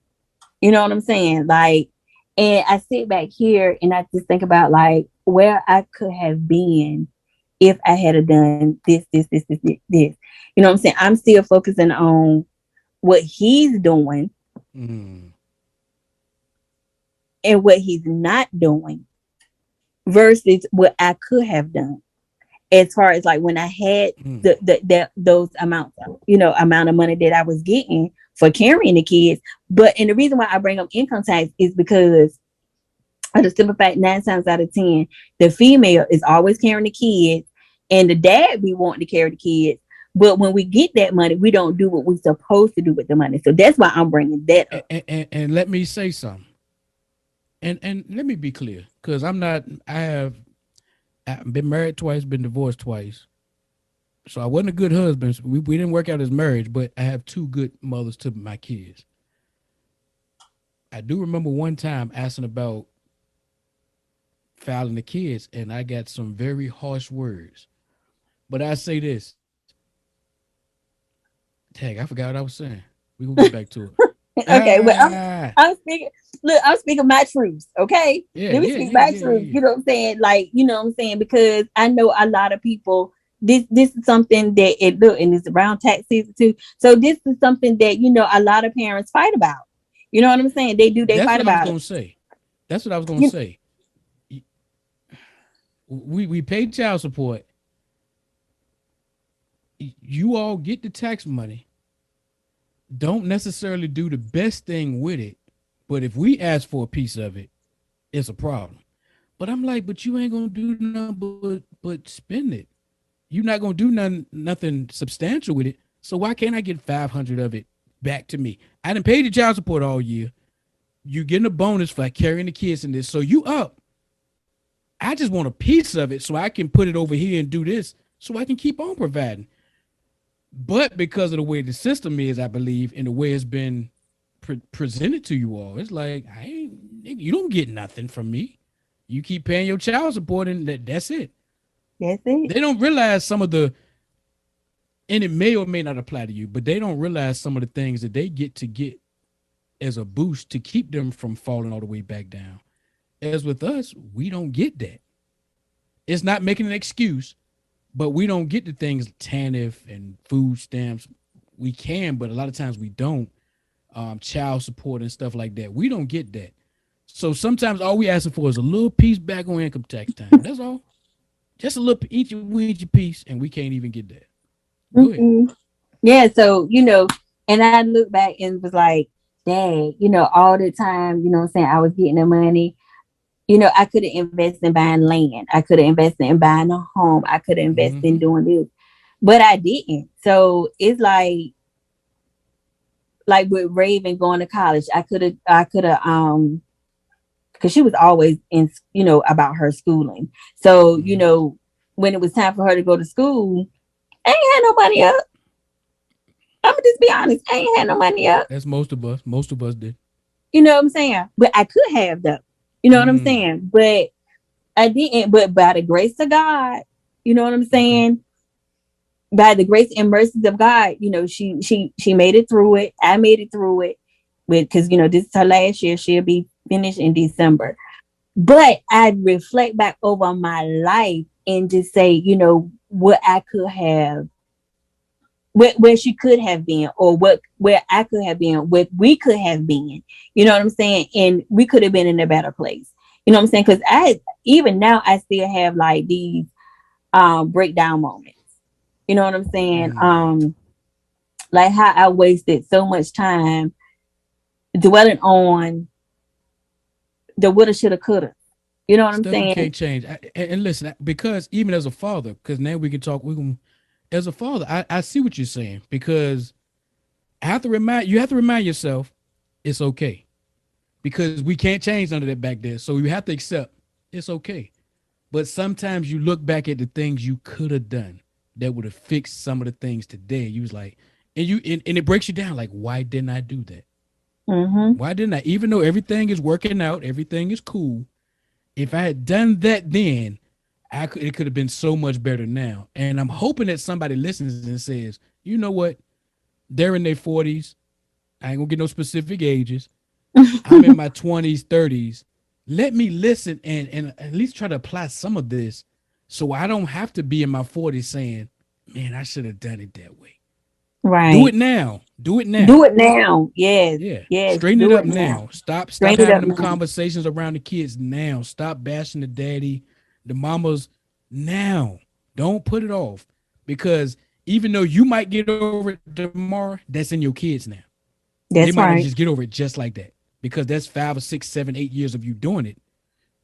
You know what I'm saying? Like, and I sit back here and I just think about like where I could have been if I had done this. You know what I'm saying? I'm still focusing on what he's doing Mm. and what he's not doing versus what I could have done. As far as like when I had Mm. those amounts, you know, amount of money that I was getting for carrying the kids. But and the reason why I bring up income tax is because of the simple fact 9 times out of 10, the female is always carrying the kids, and the dad be wanting to carry the kids. But when we get that money, we don't do what we're supposed to do with the money. So that's why I'm bringing that up. And let me say something. And let me be clear, because I'm not. I've been married twice, been divorced twice. So I wasn't a good husband. We didn't work out as marriage, but I have two good mothers to my kids. I do remember one time asking about filing the kids, and I got some very harsh words. But I say this, tag, I forgot what I was saying. We gonna get back to it. Okay, well, Ah, I'm speaking. Look, I'm speaking my truths. Okay, yeah, let me yeah, speak yeah, my yeah, truth. yeah. You know what I'm saying? Like, you know what I'm saying? Because I know a lot of people. This is something that it look, and it's around tax season too. So this is something that, you know, a lot of parents fight about. You know what I'm saying? They do. They That's fight what I was about it. gonna say. That's what I was gonna You, say. We pay child support. You all get the tax money. Don't necessarily do the best thing with it, but if we ask for a piece of it, it's a problem. But I'm like, but you ain't gonna do nothing but spend it. You're not gonna do nothing substantial with it. So why can't I get 500 of it back to me? I didn't pay the child support all year. You getting a bonus for carrying the kids in this. So you up. I just want a piece of it so I can put it over here and do this so I can keep on providing. But because of the way the system is, I believe, and the way it's been presented to you all, it's like I ain't. You don't get nothing from me. You keep paying your child support, and that's it. that's it. They don't realize some of the, and it may or may not apply to you, but they don't realize some of the things that they get as a boost to keep them from falling all the way back down. As with us, we don't get that. It's not making an excuse, but we don't get the things TANF and food stamps. We can, but a lot of times we don't. Child support and stuff like that. We don't get that. So sometimes all we asking for is a little piece back on income tax time. That's all. Just a little each wenchy piece, and we can't even get that. Go ahead. Mm-mm. Yeah. So, you know, and I look back and was like, dang, you know, all the time, you know what I'm saying? I was getting the money. You know, I could have invested in buying land. I could have invested in buying a home. I could have invested Mm-hmm. in doing this, but I didn't. So it's like with Raven going to college, I could have, because she was always in, you know, about her schooling. So, you Mm-hmm. know, when it was time for her to go to school, I ain't had no money up. I'm gonna just be honest. I ain't had no money up. That's most of us. Most of us did. You know what I'm saying? But I could have though. You know what I'm saying? But I didn't. But by the grace of God, you know what I'm saying? Okay. By the grace and mercies of God, you know, she made it through it. I made it through it. Because, you know, this is her last year. She'll be finished in December. But I reflect back over my life and just say, you know, what I could have, where she could have been, or where I could have been, what we could have been. You know what I'm saying? And we could have been in a better place. You know what I'm saying? Because even now I still have like these breakdown moments. You know what I'm saying? Like how I wasted so much time dwelling on the woulda, shoulda, coulda. You know what I'm saying? You can't change. And listen, because even as a father, because now we can talk. As a father, I see what you're saying, because you have to remind yourself it's okay, because we can't change none of that back there. So you have to accept it's okay. But sometimes you look back at the things you could have done that would have fixed some of the things today. You was like, and it breaks you down. Like, why didn't I do that? Why didn't I? Even though everything is working out, everything is cool. If I had done that then, it could have been so much better now. And I'm hoping that somebody listens and says, you know what? They're in their 40s. I ain't gonna get no specific ages. I'm in my 20s, 30s. Let me listen and at least try to apply some of this, so I don't have to be in my 40s saying, man, I should have done it that way. Right. Do it now. Do it now. Do it now. Yes. Yeah. Yes. Straighten it up now. Stop having them conversations around the kids now. Stop bashing the daddy, the mamas now. Don't put it off, because even though you might get over it tomorrow, that's in your kids now. They might not just get over it just like that, because that's 5 or 6, 7, 8 years of you doing it.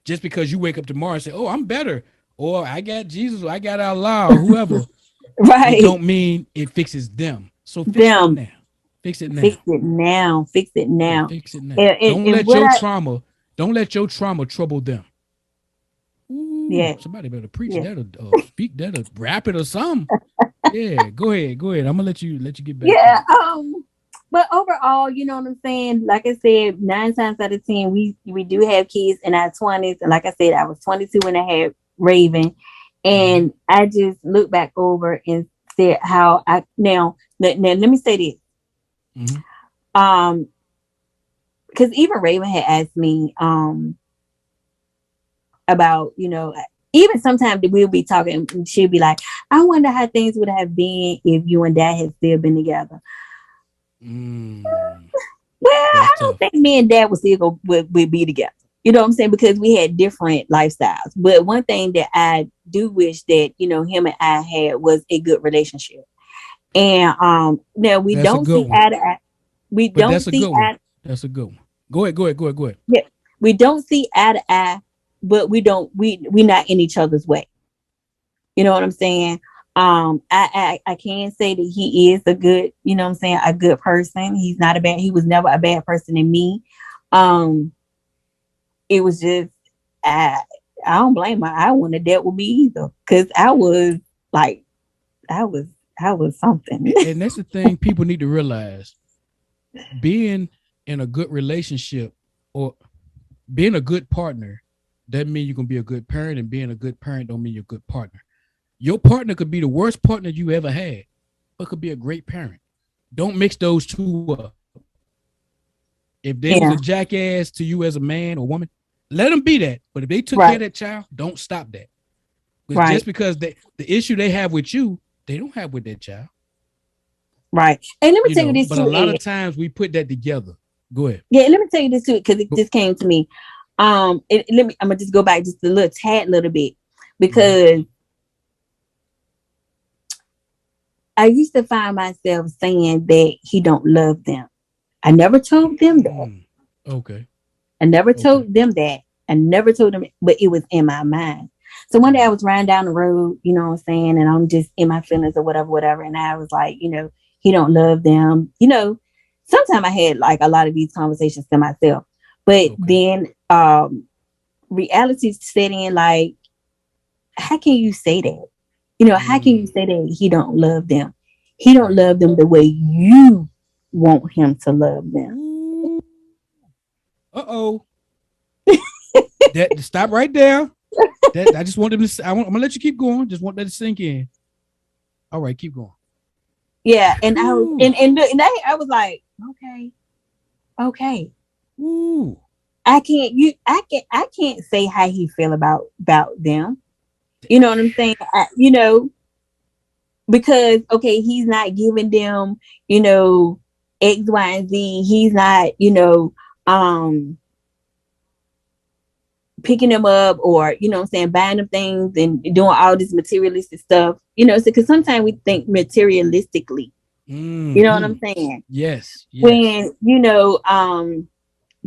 Just because you wake up tomorrow and say, oh, I'm better, or I got Jesus, or I got Allah, or whoever. Right. It don't mean it fixes them. So fix it now. Fix it now. Fix it now. Fix it now. Yeah, fix it now. Don't let your trauma trouble them. Ooh, yeah. Somebody better preach that, or speak that, or rap it or something. Yeah, go ahead. I'm gonna let you get back. Yeah. But overall, you know what I'm saying? Like I said, 9 times out of 10, we do have kids in our 20s. And like I said, I was 22 when I had Raven. And I just look back over and said how now let me say this. Because even Raven had asked me about, you know, even sometimes we'll be talking and she'll be like, I wonder how things would have been if you and Dad had still been together. Well, I don't think me and Dad would be together. You know what I'm saying? Because we had different lifestyles. But one thing that I do wish that, you know, him and I had was a good relationship. And now we don't see eye to eye. We don't see eye. That's a good one. Go ahead. Yeah, we don't see eye to eye, but we're not in each other's way. You know what I'm saying? I can say that he is a good, you know what I'm saying, a good person. He was never a bad person in me. It was just, I don't blame her. I wouldn't have dealt with me either. Cause I was something. And that's the thing people need to realize. Being in a good relationship or being a good partner doesn't mean you're going to be a good parent, and being a good parent don't mean you're a good partner. Your partner could be the worst partner you ever had, but could be a great parent. Don't mix those two up. If they was a jackass to you as a man or woman, let them be that. But if they took care of that child, don't stop that. Just because the issue they have with you, they don't have with that child. Right. And let me tell you this too. But a lot of times we put that together. Go ahead. Yeah, let me tell you this too, because it just came to me. I'm gonna just go back just a little bit, because I used to find myself saying that he don't love them. I never told them that. Okay. I never told them that. I never told them, but it was in my mind. So one day I was riding down the road, you know what I'm saying, and I'm just in my feelings or whatever. And I was like, you know, he don't love them. You know, sometimes I had like a lot of these conversations to myself. But then reality set in, like, how can you say that? You know, how can you say that he don't love them? He don't love them the way you want him to love them. Uh-oh. That stop right there. That I just want them to. I'm gonna let you keep going. Just want that to sink in. All right, keep going. Yeah, and I was I was like, okay. Ooh. I can't say how he feel about them. You know what I'm saying? Because okay, he's not giving them, X, Y, and Z. He's not, um picking them up or buying them things and doing all this materialistic stuff, because sometimes we think materialistically. You know what I'm saying? Yes. When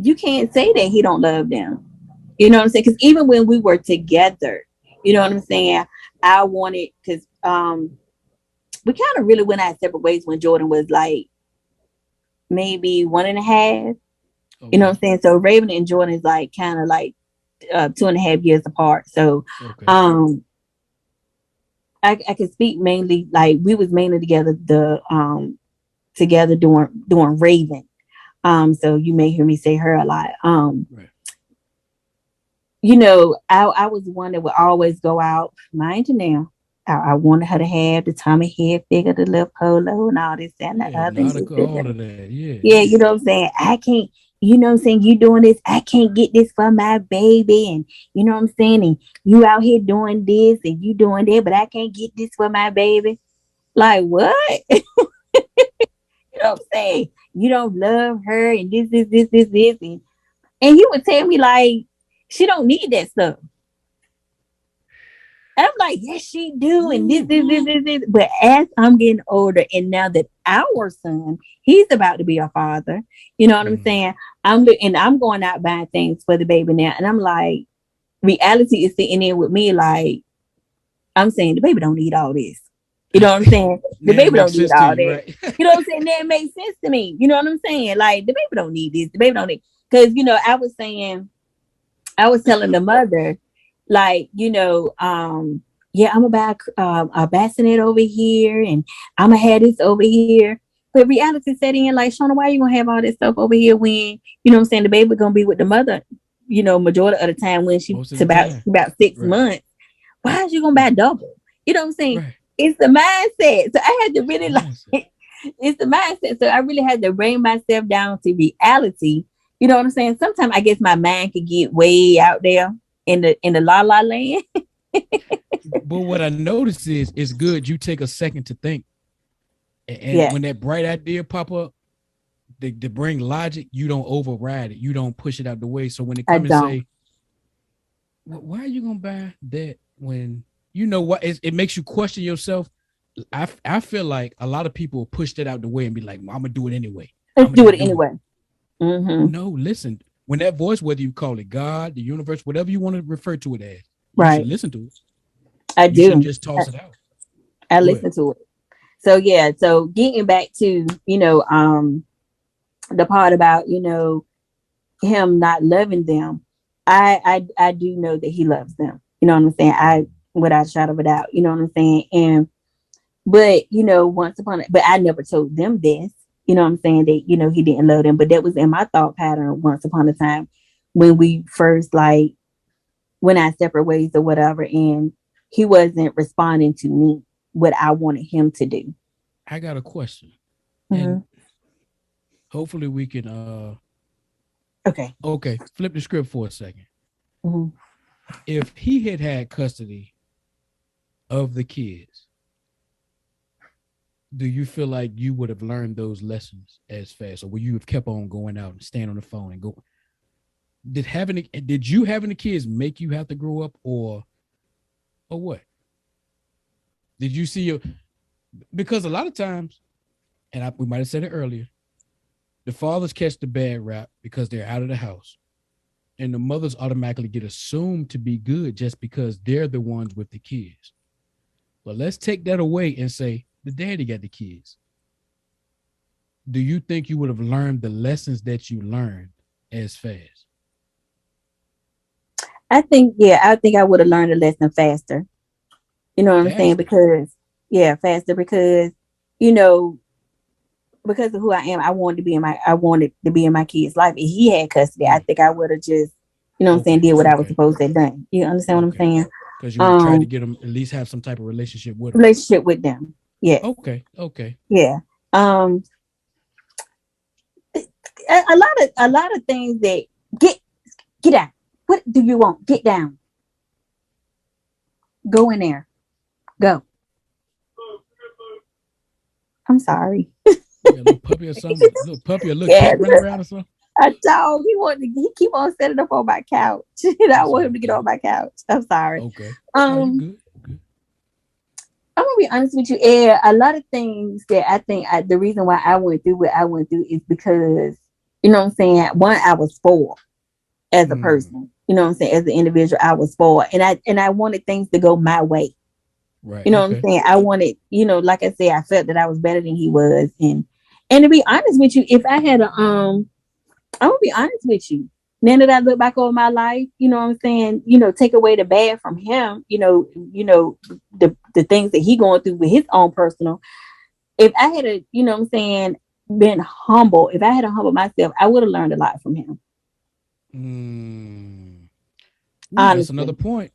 you can't say that he don't love them. You know what I'm saying? Because even when we were together, you know what I'm saying, I wanted, because we kind of really went our separate ways when Jordan was like maybe 1.5. Okay. You know what I'm saying? So Raven and Jordan is like kind of like 2.5 years apart. So okay. I can speak mainly, like we was mainly together together doing Raven. So you may hear me say her a lot. Right. I was one that would always go out, mind you now. I wanted her to have the Tommy Hilfiger, the little polo, and all this and the other. All of that, yeah. You know what I'm saying? I can't. You know what I'm saying? You doing this? I can't get this for my baby, and you know what I'm saying? And you out here doing this and you doing that, but I can't get this for my baby. Like what? You know what I'm saying? You don't love her, and this, and he would tell me like she don't need that stuff. I'm like, yes, she do. And this. But as I'm getting older, and now that our son, he's about to be a father, you know what I'm saying? I'm going out buying things for the baby now. And I'm like, reality is sitting there with me, like, I'm saying the baby don't need all this. You know what I'm saying? The baby don't need all that. Right? You know what I'm saying? That makes sense to me. You know what I'm saying? Like, the baby don't need this. The baby don't need, because I was telling the mother, like, yeah, I'm about a bassinet over here, and I'm gonna have this over here. But reality set in, like, Shauna, why you gonna have all this stuff over here when, you know what I'm saying, the baby gonna be with the mother, majority of the time when she's about 6 months. Why is you gonna buy double? You know what I'm saying? Right. It's the mindset. So I had to really it's the mindset. So I really had to bring myself down to reality. You know what I'm saying? Sometimes I guess my mind could get way out there in the la la land. But what I noticed is it's good you take a second to think. And when that bright idea pop up, to bring logic, you don't override it. You don't push it out the way. So when it comes and say, why are you going to buy that when you know what? It makes you question yourself. I feel like a lot of people push that out the way and be like, well, I'm going to do it anyway. Let's do it anyway. Mm-hmm. No, listen. When that voice, whether you call it God, the universe, whatever you want to refer to it as, you should listen to it. I do. You shouldn't just toss it out. I listen to it. So yeah. So getting back to the part about him not loving them, I do know that he loves them. You know what I'm saying? Without a shadow of a doubt. You know what I'm saying? But once upon but I never told them this. You know what I'm saying? That he didn't love them, but that was in my thought pattern once upon a time when we first went our separate ways or whatever, and he wasn't responding to me what I wanted him to do. I got a question. Mm-hmm. And hopefully we can Okay. Flip the script for a second. Mm-hmm. If he had custody of the kids, do you feel like you would have learned those lessons as fast, or would you have kept on going out and staying on the phone and go? Did you having the kids make you have to grow up, or what? Did you see because a lot of times, and we might have said it earlier, the fathers catch the bad rap because they're out of the house, and the mothers automatically get assumed to be good just because they're the ones with the kids. But let's take that away and say the daddy got the kids. Do you think you would have learned the lessons that you learned as fast? I think I would have learned a lesson faster. You know what I'm saying? Because faster, because you know, because of who I am, I wanted to be in my kid's life. If he had custody, I think I would have just, did what I was supposed to have done. You understand what I'm saying? Because you would try to get them at least have some type of relationship with them. Relationship with them. Yeah. Okay. Yeah. A lot of things that get out. What do you want? Get down. Go in there. Go. I'm sorry. Yeah, a little puppy or something. A little puppy or little cat running around or something. A dog. He keep on setting up on my couch. I want him to get on my couch. I'm sorry. Okay. Good. I'm gonna be honest with you, Ed. A lot of things that I think the reason why I went through what I went through is because, one, I was spoiled as a person. As an individual, I was spoiled, and I wanted things to go my way. Right. What I'm saying? I wanted, like I said, I felt that I was better than he was, and to be honest with you, if I had I'm gonna be honest with you. Now that I look back over my life, take away the bad from him, the things that he going through with his own personal. If I had been humble, if I had to humble myself, I would have learned a lot from him. That's another point.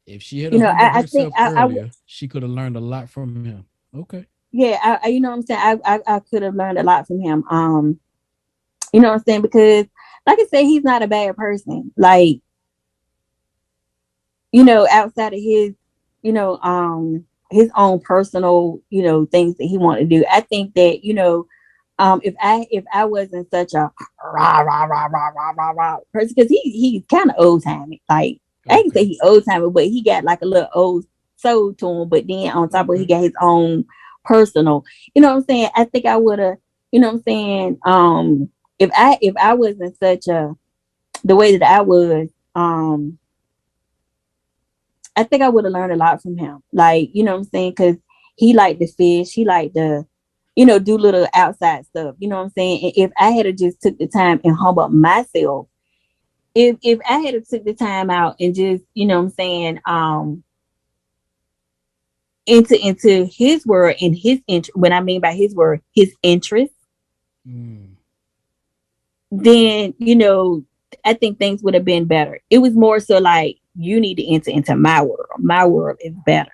If she had humbled herself earlier, she could have learned a lot from him. Okay. Yeah, I could have learned a lot from him. Because like I said, he's not a bad person. Like, outside of his, his own personal, things that he wanted to do. I think that, if I wasn't such a rah person, because he's kind of old timey. Like, I can say he's old timey, but he got like a little old soul to him. But then on top of it, he got his own personal. I think I would have, if I wasn't such the way that I was, I think I would have learned a lot from him. Like, because he liked to fish, he liked to, do little outside stuff. And if I had just took the time and humble myself, if I had took the time out and just, into his word and his interest, when I mean by his word, his interest. Then, I think things would have been better. It was more so like, you need to enter into my world. My world is better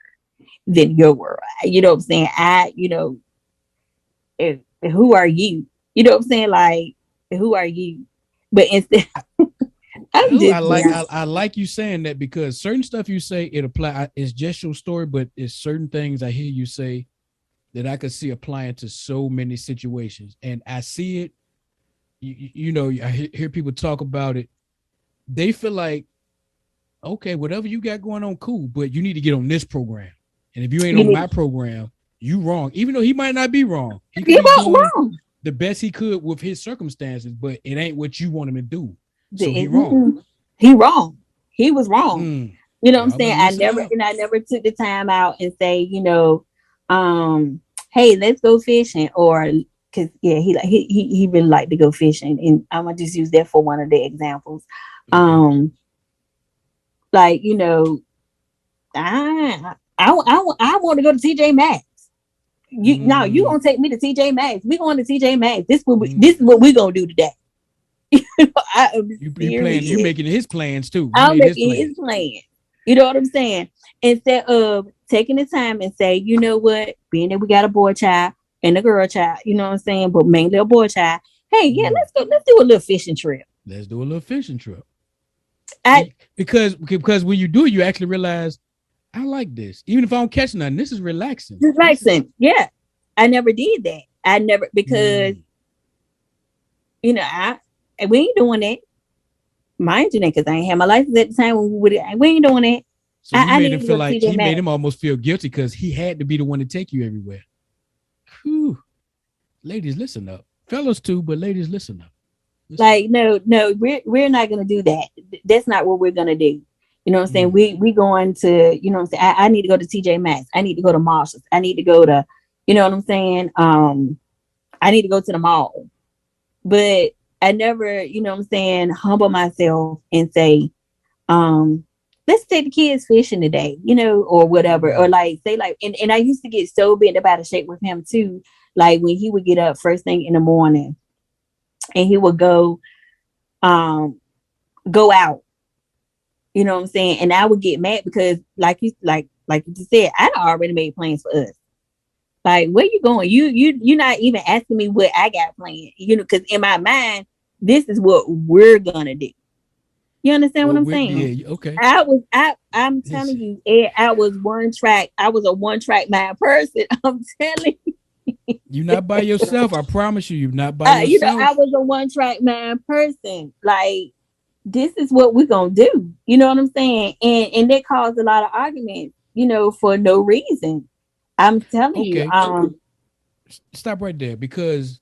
than your world. You know what I'm saying? Who are you? You know what I'm saying? Like, who are you? But instead, I like you saying that, because certain stuff you say, it apply. It's just your story, but it's certain things I hear you say that I could see applying to so many situations, and I see it. I hear people talk about it. They feel like, okay, whatever you got going on, cool, but you need to get on this program. And if you ain't on my program, you wrong. Even though he might not be wrong. He could be doing wrong. The best he could with his circumstances, but it ain't what you want him to do. So he wrong. He wrong. He was wrong. You know what I'm saying? I never took the time out and say, hey, let's go fishing, or because he really liked to go fishing, and I'm gonna just use that for one of the examples. Like, I want to go to TJ Maxx. You gonna take me to TJ Maxx? We going to TJ Maxx. This is what we gonna do today. You're making his plans too. I'm making his plan. You know what I'm saying? Instead of taking the time and say, you know what, being that we got a boy child and a girl child, you know what I'm saying, but mainly a boy child. Hey, yeah, let's do a little fishing trip. Let's do a little fishing trip. Because when you do, you actually realize, I like this. Even if I don't catch nothing, this is relaxing. Yeah. I never did that. Because we ain't doing that. Mind you, because I ain't had my license at the time when we ain't doing that. So you made him feel like he made him almost feel guilty because he had to be the one to take you everywhere. Whew. Ladies, listen up. Fellas too, but ladies, listen up. Like, no, we're not gonna do that. That's not what we're gonna do. You know what I'm saying? We going to, you know what I'm saying? I need to go to TJ Maxx. I need to go to Marshall's. I need to go to, you know what I'm saying? I need to go to the mall. But I never, you know what I'm saying, humble myself and say, let's take the kids fishing today, or whatever. Or like say like, and I used to get so bent about a shape with him too. Like when he would get up first thing in the morning and he would go out, you know what I'm saying? And I would get mad because like you just said, I already made plans for us. Like, where you going? You're not even asking me what I got planned, because in my mind, this is what we're gonna do. You understand what I'm saying? Yeah, okay. I'm telling you, Ed, I was a one-track mind person. I'm telling you. You're not by yourself. I promise you, you're not by yourself. I was a one-track mind person. Like, this is what we're gonna do. You know what I'm saying? And that caused a lot of arguments, for no reason. I'm telling you. Stop right there, because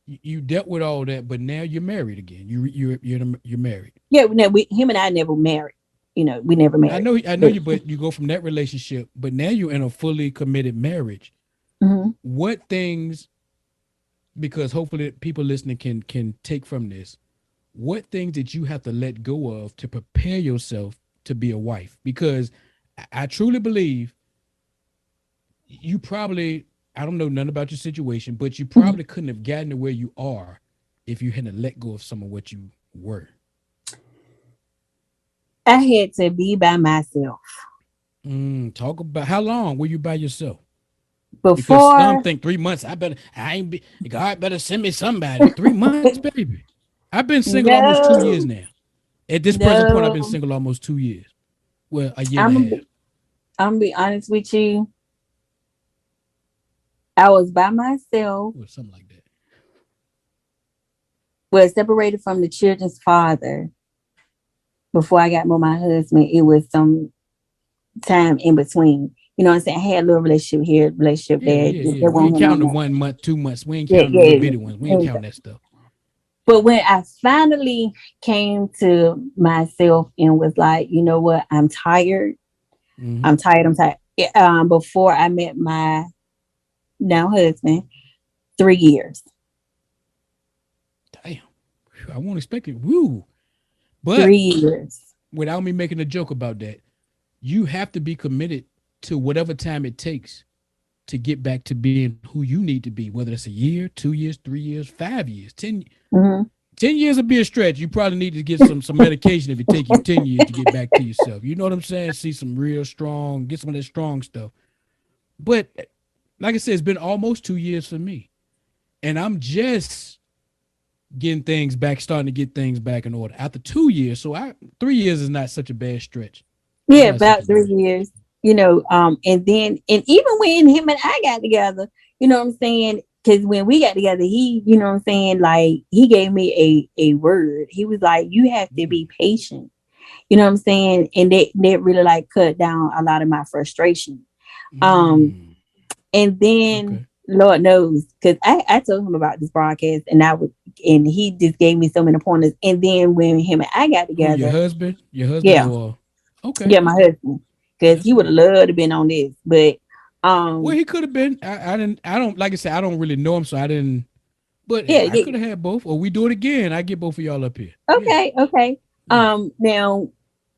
you dealt with all that, but now you're married again. You're married. Yeah, him and I never married. We never married. I know you, but you go from that relationship, but now you're in a fully committed marriage. Mm-hmm. What things, because hopefully people listening can take from this, what things did you have to let go of to prepare yourself to be a wife? Because I truly believe you probably, I don't know nothing about your situation, but you probably couldn't have gotten to where you are if you hadn't let go of some of what you were. I had to be by myself. Talk about how long were you by yourself? Before, because some think 3 months. God better send me somebody. 3 months, baby. I've been single almost 2 years now. At this present point, I've been single almost 2 years. Well, a year and a half. I'm gonna be honest with you. I was by myself. Or something like that. Well, separated from the children's father. Before I got with my husband, it was some time in between. You know what I'm saying? I had a little relationship here, relationship there. Yeah. We ain't counting the 1 month, 2 months. We ain't counting the little bitty ones. We ain't counting that stuff. But when I finally came to myself and was like, you know what? I'm tired. Mm-hmm. I'm tired. Before I met my now husband, 3 years. Damn. I won't expect it. Woo. But 3 years. Without me making a joke about that, you have to be committed to whatever time it takes to get back to being who you need to be, whether it's a year, 2 years, 3 years, 5 years, 10. Mm-hmm. 10 years would be a stretch. You probably need to get some medication if it takes you 10 years to get back to yourself. You know what I'm saying? See some real strong, get some of that strong stuff. But like I said, it's been almost 2 years for me. And I'm just starting to get things back in order after 2 years. So 3 years is not such a bad stretch. Yeah, about 3 years. And even when him and I got together, you know what I'm saying? Because when we got together, he, you know what I'm saying, like he gave me a word. He was like, you have to be patient. You know what I'm saying? And that really like cut down a lot of my frustration. And then Lord knows, because I told him about this broadcast and he just gave me so many pointers. And then when him and I got together. Your husband? Yeah. Okay. Yeah, my husband. Because he would have loved to have been on this. But well, he could have been. I don't like I said, I don't really know him, so I didn't. But yeah, I could have had both. Or we do it again. I get both of y'all up here. Okay. Now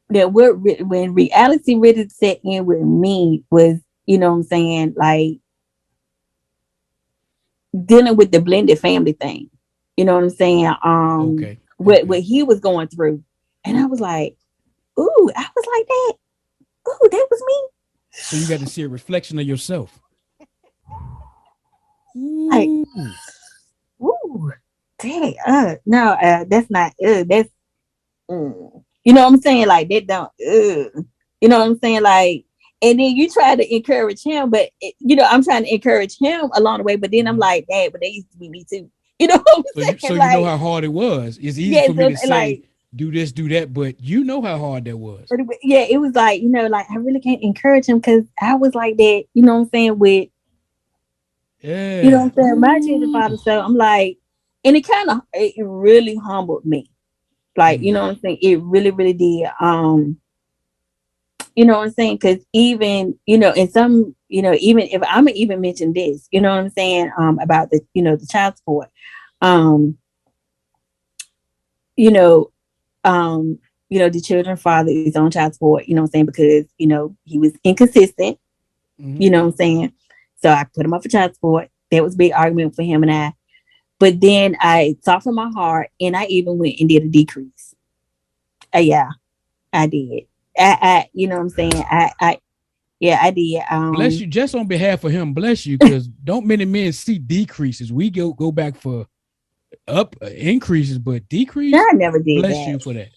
when reality really set in with me was, you know what I'm saying, like dealing with the blended family thing. You know what I'm saying? What he was going through. And I was like, ooh, I was like that. Ooh, that was me. So you got to see a reflection of yourself. Like, ooh, dang, no, that's not, that's, you know what I'm saying? Like, that don't, you know what I'm saying? Like, and then you try to encourage him, but, I'm trying to encourage him along the way, but then I'm like, Dad, but they used to be me too. You know what I'm saying? So like, you know how hard it was. It's easy for me to say, like, do this, do that, but you know how hard that was. Yeah, it was like, like, I really can't encourage him because I was like that, you know what I'm saying, with, you know what I'm saying, my children's father. So I'm like, and it really humbled me. Like, you know what I'm saying? It really, really did. You know what I'm saying? Because even, in some, even if I'm gonna even mention this, you know what I'm saying, about the, the child support, the children's father is on child support, you know what I'm saying, because, he was inconsistent, you know what I'm saying? So I put him up for child support. That was a big argument for him and I. But then I softened my heart and I even went and did a decrease. Yeah, I did. You know what I'm saying? Yeah, I did. Bless you. Just on behalf of him, bless you, because don't many men see decreases. We go back for up increases, but decrease. I never did bless that. You for that.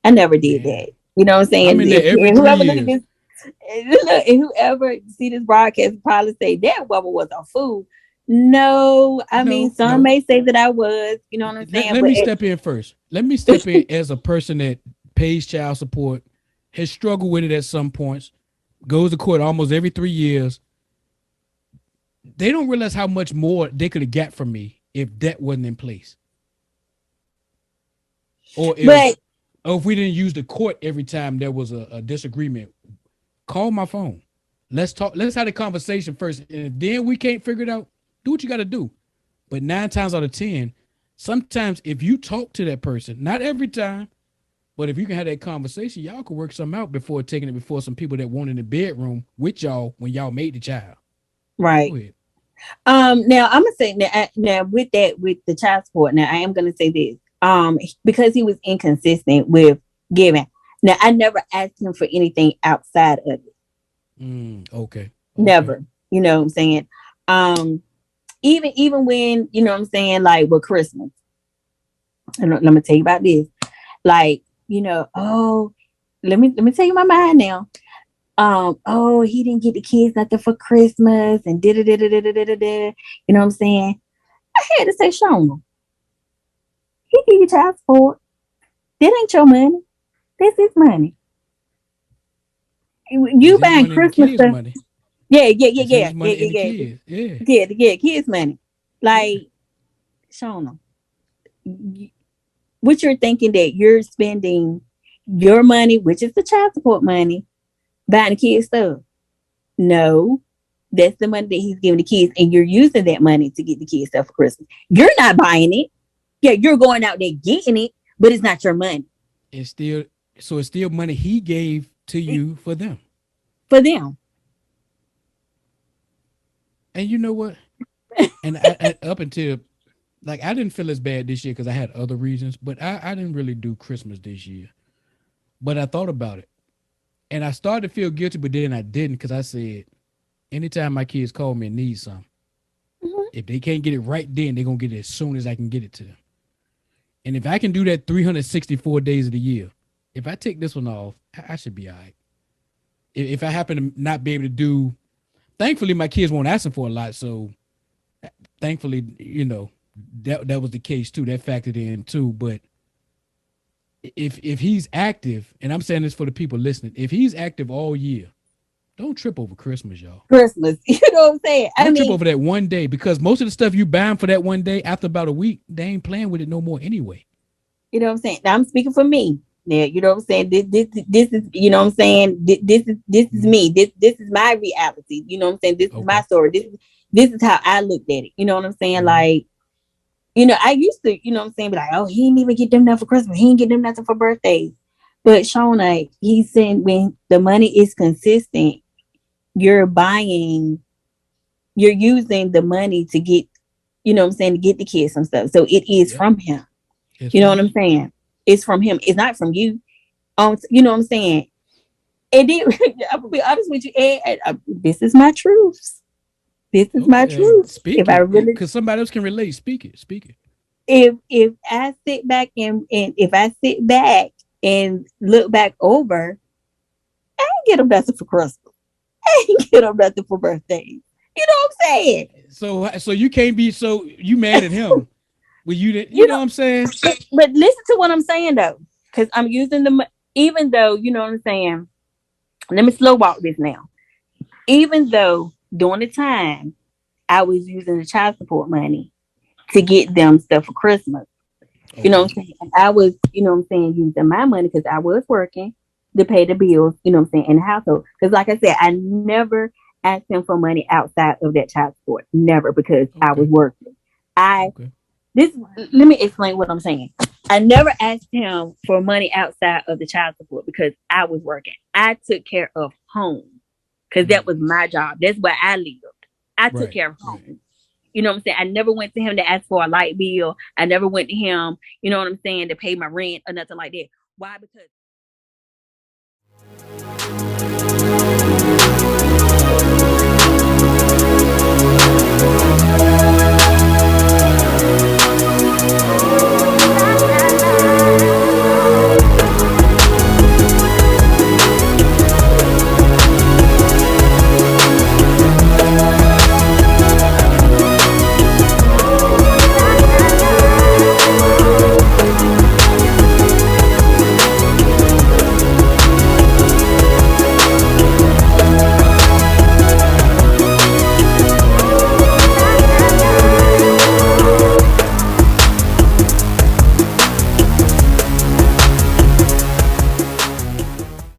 I never did that. You know what I'm saying? I'm in there every 3 whoever years. Look at this, and whoever see this broadcast probably say that woman was a fool. No, I mean some may say that I was. You know what I'm saying? Let me step in first. Let me step in as a person that pays child support, has struggled with it at some points, goes to court almost every 3 years. They don't realize how much more they could have got from me if that wasn't in place. Or if we didn't use the court every time there was a disagreement. Call my phone. Let's talk. Let's have a conversation first. And if then we can't figure it out, do what you got to do. But 9 times out of 10, sometimes if you talk to that person, not every time, but if you can have that conversation, y'all can work something out before taking it before some people that want in the bedroom with y'all when y'all made the child. Right. Now I'm gonna say now with the child support. Now I am gonna say this. Because he was inconsistent with giving. Now I never asked him for anything outside of it. Okay. Never. You know what I'm saying? Even when, you know what I'm saying, like with Christmas. Let me tell you about this. Like, let me tell you my mind now. He didn't get the kids nothing for Christmas and da da da da da da da. You know what I'm saying? I had to say, Shona, he give you child support. That ain't your money. That's his money. You buying Christmas stuff. Money. Yeah. Kids' money. Like, Shona, what you're thinking that you're spending your money, which is the child support money, buying the kids stuff. No, that's the money that he's giving the kids, and you're using that money to get the kids stuff for Christmas. You're not buying it. Yeah, you're going out there getting it, but it's not your money. It's still money he gave to you for them. For them. And you know what? And I, up until, like, I didn't feel as bad this year because I had other reasons, but I didn't really do Christmas this year. But I thought about it. And I started to feel guilty, but then I didn't, because I said, anytime my kids call me and need something, if they can't get it right then, they're going to get it as soon as I can get it to them. And if I can do that 364 days of the year, if I take this one off, I should be all right. If I happen to not be able to do, thankfully my kids won't ask them for a lot. So thankfully, that was the case too. That factored in too. But if he's active, and I'm saying this for the people listening, if he's active all year, don't trip over Christmas, y'all. Christmas, you know what I'm saying? Don't trip over that one day, because most of the stuff you buying for that one day, after about a week, they ain't playing with it no more anyway. You know what I'm saying? Now I'm speaking for me. Now, you know what I'm saying? This is, you know what I'm saying? This is me. This is my reality. You know what I'm saying? This is my story. This is how I looked at it. You know what I'm saying? Like, I used to, you know what I'm saying, be like, oh, he didn't even get them nothing for Christmas. He didn't get them nothing for birthdays. But Shona, he's saying when the money is consistent, you're using the money to get, you know what I'm saying, to get the kids some stuff. So it is from him. You know what I'm saying? It's from him. It's not from you. You know what I'm saying? And then, I'm gonna be honest with you, Ed, this is my truths. This is my truth. Speak if it, because somebody else can relate. Speak it. If I sit back and if I sit back and look back over, I ain't get them nothing for Christmas. I ain't get them nothing for birthdays. You know what I'm saying? So you can't be you mad at him. Well, you know what I'm saying? But listen to what I'm saying though, because I'm using even though, you know what I'm saying. Let me slow walk this now. Even though during the time I was using the child support money to get them stuff for Christmas. Okay. You know what I'm saying? And I was, you know what I'm saying, using my money because I was working to pay the bills, you know what I'm saying, in the household. Because like I said, I never asked him for money outside of that child support. Never, because I was working. Let me explain what I'm saying. I never asked him for money outside of the child support because I was working. I took care of home because that was my job. That's where I lived. I took care of home. Right. You know what I'm saying? I never went to him to ask for a light bill. I never went to him, you know what I'm saying, to pay my rent or nothing like that. Why? Because